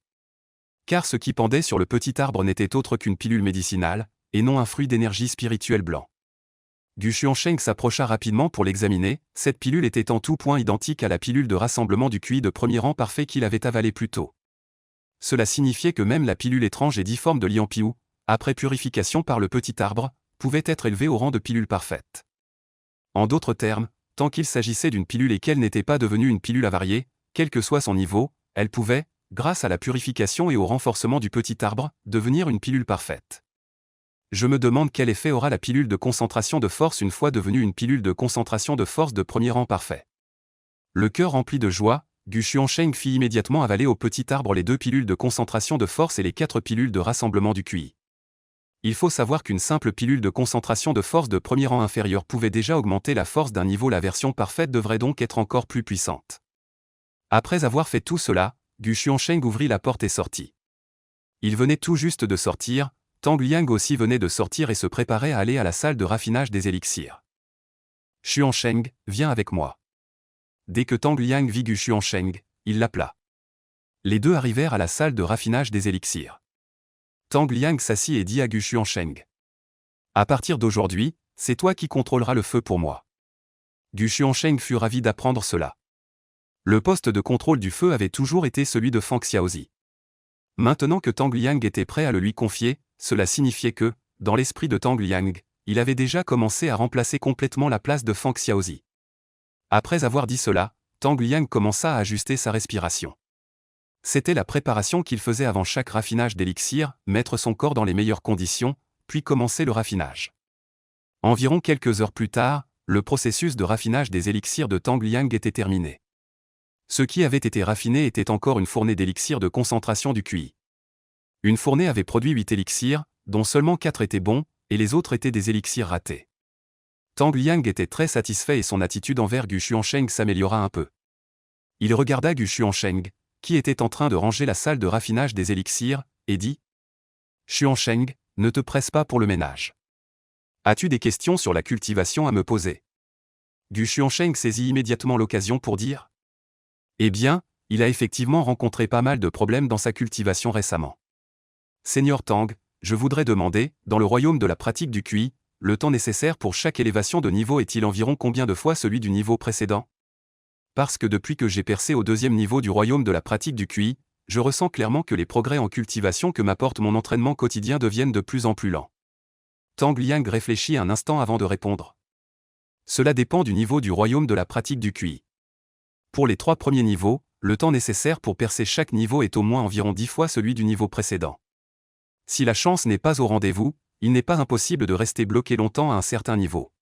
Car ce qui pendait sur le petit arbre n'était autre qu'une pilule médicinale, et non un fruit d'énergie spirituelle blanc. Gu Xuansheng s'approcha rapidement pour l'examiner, cette pilule était en tout point identique à la pilule de rassemblement du QI de premier rang parfait qu'il avait avalée plus tôt. Cela signifiait que même la pilule étrange et difforme de Lian Piu, après purification par le petit arbre, pouvait être élevée au rang de pilule parfaite. En d'autres termes, tant qu'il s'agissait d'une pilule et qu'elle n'était pas devenue une pilule avariée, quel que soit son niveau, elle pouvait, grâce à la purification et au renforcement du petit arbre, devenir une pilule parfaite. Je me demande quel effet aura la pilule de concentration de force une fois devenue une pilule de concentration de force de premier rang parfait. Le cœur rempli de joie, Gu Xuansheng fit immédiatement avaler au petit arbre les 2 pilules de concentration de force et les 4 pilules de rassemblement du QI. Il faut savoir qu'une simple pilule de concentration de force de premier rang inférieur pouvait déjà augmenter la force d'un niveau. La version parfaite devrait donc être encore plus puissante. Après avoir fait tout cela, Gu Xuansheng ouvrit la porte et sortit. Il venait tout juste de sortir, Tang Liang aussi venait de sortir et se préparait à aller à la salle de raffinage des élixirs. Xuansheng, viens avec moi. Dès que Tang Liang vit Gu Xuansheng, il l'appela. Les deux arrivèrent à la salle de raffinage des élixirs. Tang Liang s'assit et dit à Gu Xuansheng. À partir d'aujourd'hui, c'est toi qui contrôleras le feu pour moi. Gu Xuansheng fut ravi d'apprendre cela. Le poste de contrôle du feu avait toujours été celui de Fang Xiaozi. Maintenant que Tang Liang était prêt à le lui confier, cela signifiait que, dans l'esprit de Tang Liang, il avait déjà commencé à remplacer complètement la place de Fang Xiaozi. Après avoir dit cela, Tang Liang commença à ajuster sa respiration. C'était la préparation qu'il faisait avant chaque raffinage d'élixir, mettre son corps dans les meilleures conditions, puis commencer le raffinage. Environ quelques heures plus tard, le processus de raffinage des élixirs de Tang Liang était terminé. Ce qui avait été raffiné était encore une fournée d'élixirs de concentration du QI. Une fournée avait produit 8 élixirs, dont seulement 4 étaient bons, et les autres étaient des élixirs ratés. Tang Liang était très satisfait et son attitude envers Gu Xuansheng s'améliora un peu. Il regarda Gu Xuansheng, qui était en train de ranger la salle de raffinage des élixirs, et dit « Xuansheng, ne te presse pas pour le ménage. As-tu des questions sur la cultivation à me poser ?» Gu Xuansheng saisit immédiatement l'occasion pour dire « Eh bien, il a effectivement rencontré pas mal de problèmes dans sa cultivation récemment. Seigneur Tang, je voudrais demander, dans le royaume de la pratique du QI, le temps nécessaire pour chaque élévation de niveau est-il environ combien de fois celui du niveau précédent? Parce que depuis que j'ai percé au 2e niveau du royaume de la pratique du QI, je ressens clairement que les progrès en cultivation que m'apporte mon entraînement quotidien deviennent de plus en plus lents. » Tang Liang réfléchit un instant avant de répondre. Cela dépend du niveau du royaume de la pratique du QI. Pour les 3 premiers niveaux, le temps nécessaire pour percer chaque niveau est au moins environ 10 fois celui du niveau précédent. Si la chance n'est pas au rendez-vous, il n'est pas impossible de rester bloqué longtemps à un certain niveau.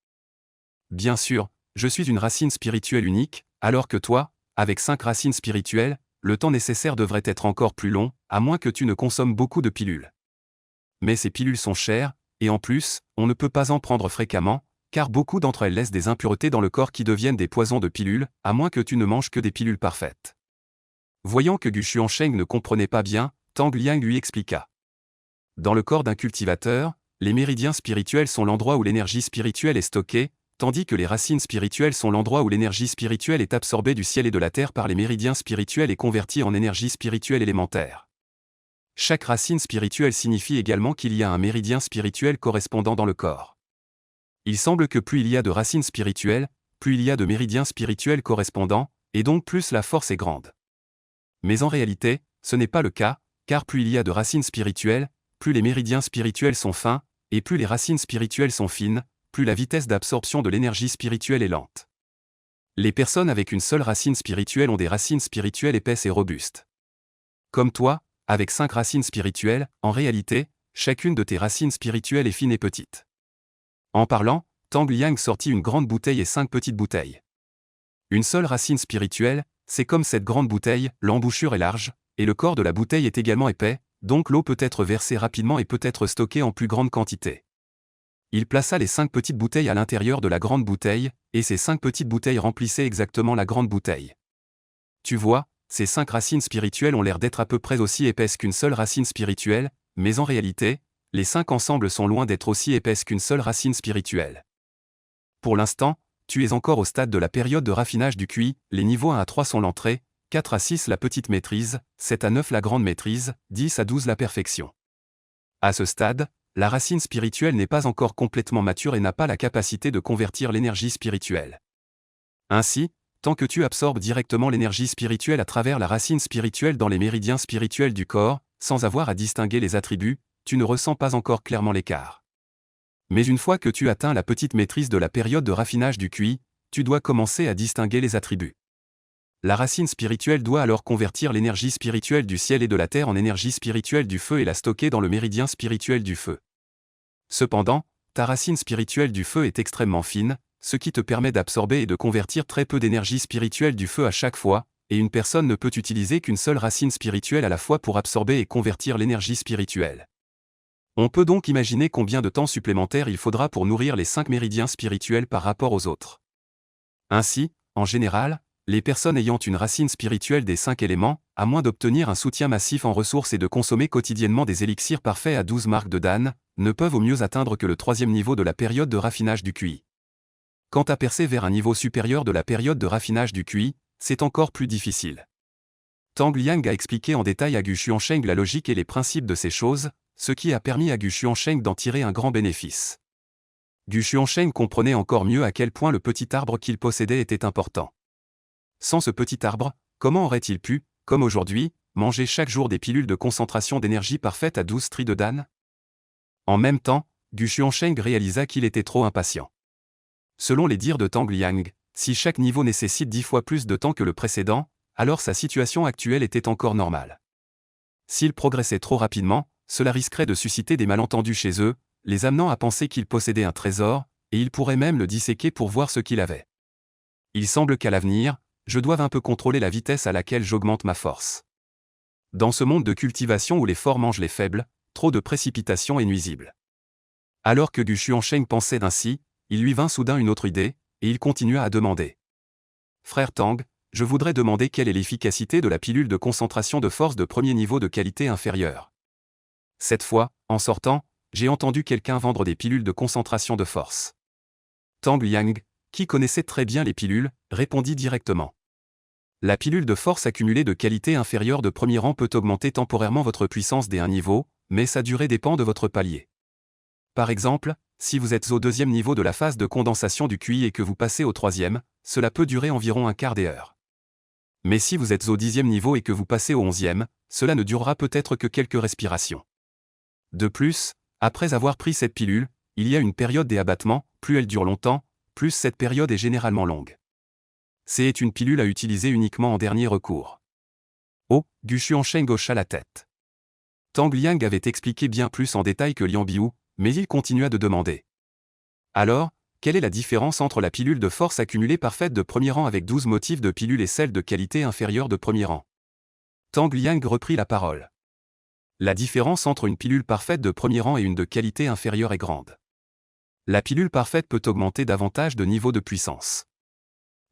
Bien sûr, je suis une racine spirituelle unique, alors que toi, avec 5 racines spirituelles, le temps nécessaire devrait être encore plus long, à moins que tu ne consommes beaucoup de pilules. Mais ces pilules sont chères, et en plus, on ne peut pas en prendre fréquemment, car beaucoup d'entre elles laissent des impuretés dans le corps qui deviennent des poisons de pilules, à moins que tu ne manges que des pilules parfaites. Voyant que Gu Xuansheng ne comprenait pas bien, Tang Liang lui expliqua. Dans le corps d'un cultivateur, les méridiens spirituels sont l'endroit où l'énergie spirituelle est stockée, tandis que les racines spirituelles sont l'endroit où l'énergie spirituelle est absorbée du ciel et de la terre par les méridiens spirituels et convertie en énergie spirituelle élémentaire. Chaque racine spirituelle signifie également qu'il y a un méridien spirituel correspondant dans le corps. Il semble que plus il y a de racines spirituelles, plus il y a de méridiens spirituels correspondants, et donc plus la force est grande. Mais en réalité, ce n'est pas le cas, car plus il y a de racines spirituelles, plus les méridiens spirituels sont fins, et plus les racines spirituelles sont fines, plus la vitesse d'absorption de l'énergie spirituelle est lente. Les personnes avec une seule racine spirituelle ont des racines spirituelles épaisses et robustes. Comme toi, avec 5 racines spirituelles, en réalité, chacune de tes racines spirituelles est fine et petite. En parlant, Tang Liang sortit une grande bouteille et 5 petites bouteilles. Une seule racine spirituelle, c'est comme cette grande bouteille, l'embouchure est large, et le corps de la bouteille est également épais, donc l'eau peut être versée rapidement et peut être stockée en plus grande quantité. Il plaça les 5 petites bouteilles à l'intérieur de la grande bouteille, et ces 5 petites bouteilles remplissaient exactement la grande bouteille. Tu vois, ces 5 racines spirituelles ont l'air d'être à peu près aussi épaisses qu'une seule racine spirituelle, mais en réalité, les 5 ensembles sont loin d'être aussi épaisses qu'une seule racine spirituelle. Pour l'instant, tu es encore au stade de la période de raffinage du QI, les niveaux 1 à 3 sont l'entrée, 4 à 6 la petite maîtrise, 7 à 9 la grande maîtrise, 10 à 12 la perfection. À ce stade, la racine spirituelle n'est pas encore complètement mature et n'a pas la capacité de convertir l'énergie spirituelle. Ainsi, tant que tu absorbes directement l'énergie spirituelle à travers la racine spirituelle dans les méridiens spirituels du corps, sans avoir à distinguer les attributs, tu ne ressens pas encore clairement l'écart. Mais une fois que tu atteins la petite maîtrise de la période de raffinage du QI, tu dois commencer à distinguer les attributs. La racine spirituelle doit alors convertir l'énergie spirituelle du ciel et de la terre en énergie spirituelle du feu et la stocker dans le méridien spirituel du feu. Cependant, ta racine spirituelle du feu est extrêmement fine, ce qui te permet d'absorber et de convertir très peu d'énergie spirituelle du feu à chaque fois, et une personne ne peut utiliser qu'une seule racine spirituelle à la fois pour absorber et convertir l'énergie spirituelle. On peut donc imaginer combien de temps supplémentaire il faudra pour nourrir les 5 méridiens spirituels par rapport aux autres. Ainsi, en général, les personnes ayant une racine spirituelle des 5 éléments, à moins d'obtenir un soutien massif en ressources et de consommer quotidiennement des élixirs parfaits à 12 marques de Dan, ne peuvent au mieux atteindre que le 3e niveau de la période de raffinage du QI. Quant à percer vers un niveau supérieur de la période de raffinage du QI, c'est encore plus difficile. Tang Liang a expliqué en détail à Gu Xuansheng la logique et les principes de ces choses, ce qui a permis à Gu Xuansheng d'en tirer un grand bénéfice. Gu Xuansheng comprenait encore mieux à quel point le petit arbre qu'il possédait était important. Sans ce petit arbre, comment aurait-il pu, comme aujourd'hui, manger chaque jour des pilules de concentration d'énergie parfaite à 12 stries de Dan? En même temps, Gu Xuansheng réalisa qu'il était trop impatient. Selon les dires de Tang Liang, si chaque niveau nécessite 10 fois plus de temps que le précédent, alors sa situation actuelle était encore normale. S'il progressait trop rapidement, cela risquerait de susciter des malentendus chez eux, les amenant à penser qu'il possédait un trésor, et ils pourraient même le disséquer pour voir ce qu'il avait. Il semble qu'à l'avenir, je doive un peu contrôler la vitesse à laquelle j'augmente ma force. Dans ce monde de cultivation où les forts mangent les faibles, trop de précipitation est nuisible. Alors que Gu Xuansheng pensait ainsi, il lui vint soudain une autre idée, et il continua à demander. Frère Tang, je voudrais demander quelle est l'efficacité de la pilule de concentration de force de premier niveau de qualité inférieure. Cette fois, en sortant, j'ai entendu quelqu'un vendre des pilules de concentration de force. Tang Liang, qui connaissait très bien les pilules, répondit directement. La pilule de force accumulée de qualité inférieure de premier rang peut augmenter temporairement votre puissance dès un niveau, mais sa durée dépend de votre palier. Par exemple, si vous êtes au 2e niveau de la phase de condensation du QI et que vous passez au 3e, cela peut durer environ un quart d'heure. Mais si vous êtes au 10e niveau et que vous passez au 11e, cela ne durera peut-être que quelques respirations. De plus, après avoir pris cette pilule, il y a une période d'abattement, plus elle dure longtemps, plus cette période est généralement longue. C'est une pilule à utiliser uniquement en dernier recours. Oh, Gu Xuansheng hocha la tête. Tang Liang avait expliqué bien plus en détail que Liang Biu, mais il continua de demander. Alors, quelle est la différence entre la pilule de force accumulée parfaite de premier rang avec 12 motifs de pilule et celle de qualité inférieure de premier rang? Tang Liang reprit la parole. La différence entre une pilule parfaite de premier rang et une de qualité inférieure est grande. La pilule parfaite peut augmenter davantage de niveau de puissance.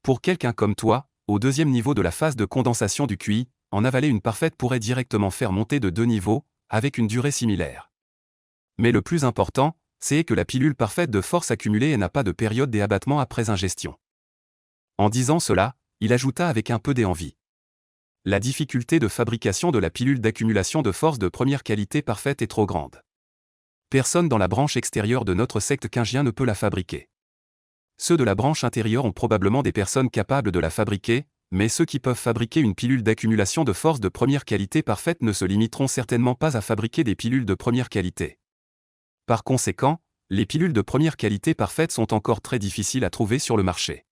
Pour quelqu'un comme toi, au 2e niveau de la phase de condensation du QI, en avaler une parfaite pourrait directement faire monter de 2 niveaux, avec une durée similaire. Mais le plus important, c'est que la pilule parfaite de force accumulée n'a pas de période d'abattement après ingestion. En disant cela, il ajouta avec un peu d'envie. La difficulté de fabrication de la pilule d'accumulation de force de première qualité parfaite est trop grande. Personne dans la branche extérieure de notre secte Qingjian ne peut la fabriquer. Ceux de la branche intérieure ont probablement des personnes capables de la fabriquer, mais ceux qui peuvent fabriquer une pilule d'accumulation de force de première qualité parfaite ne se limiteront certainement pas à fabriquer des pilules de première qualité. Par conséquent, les pilules de première qualité parfaite sont encore très difficiles à trouver sur le marché.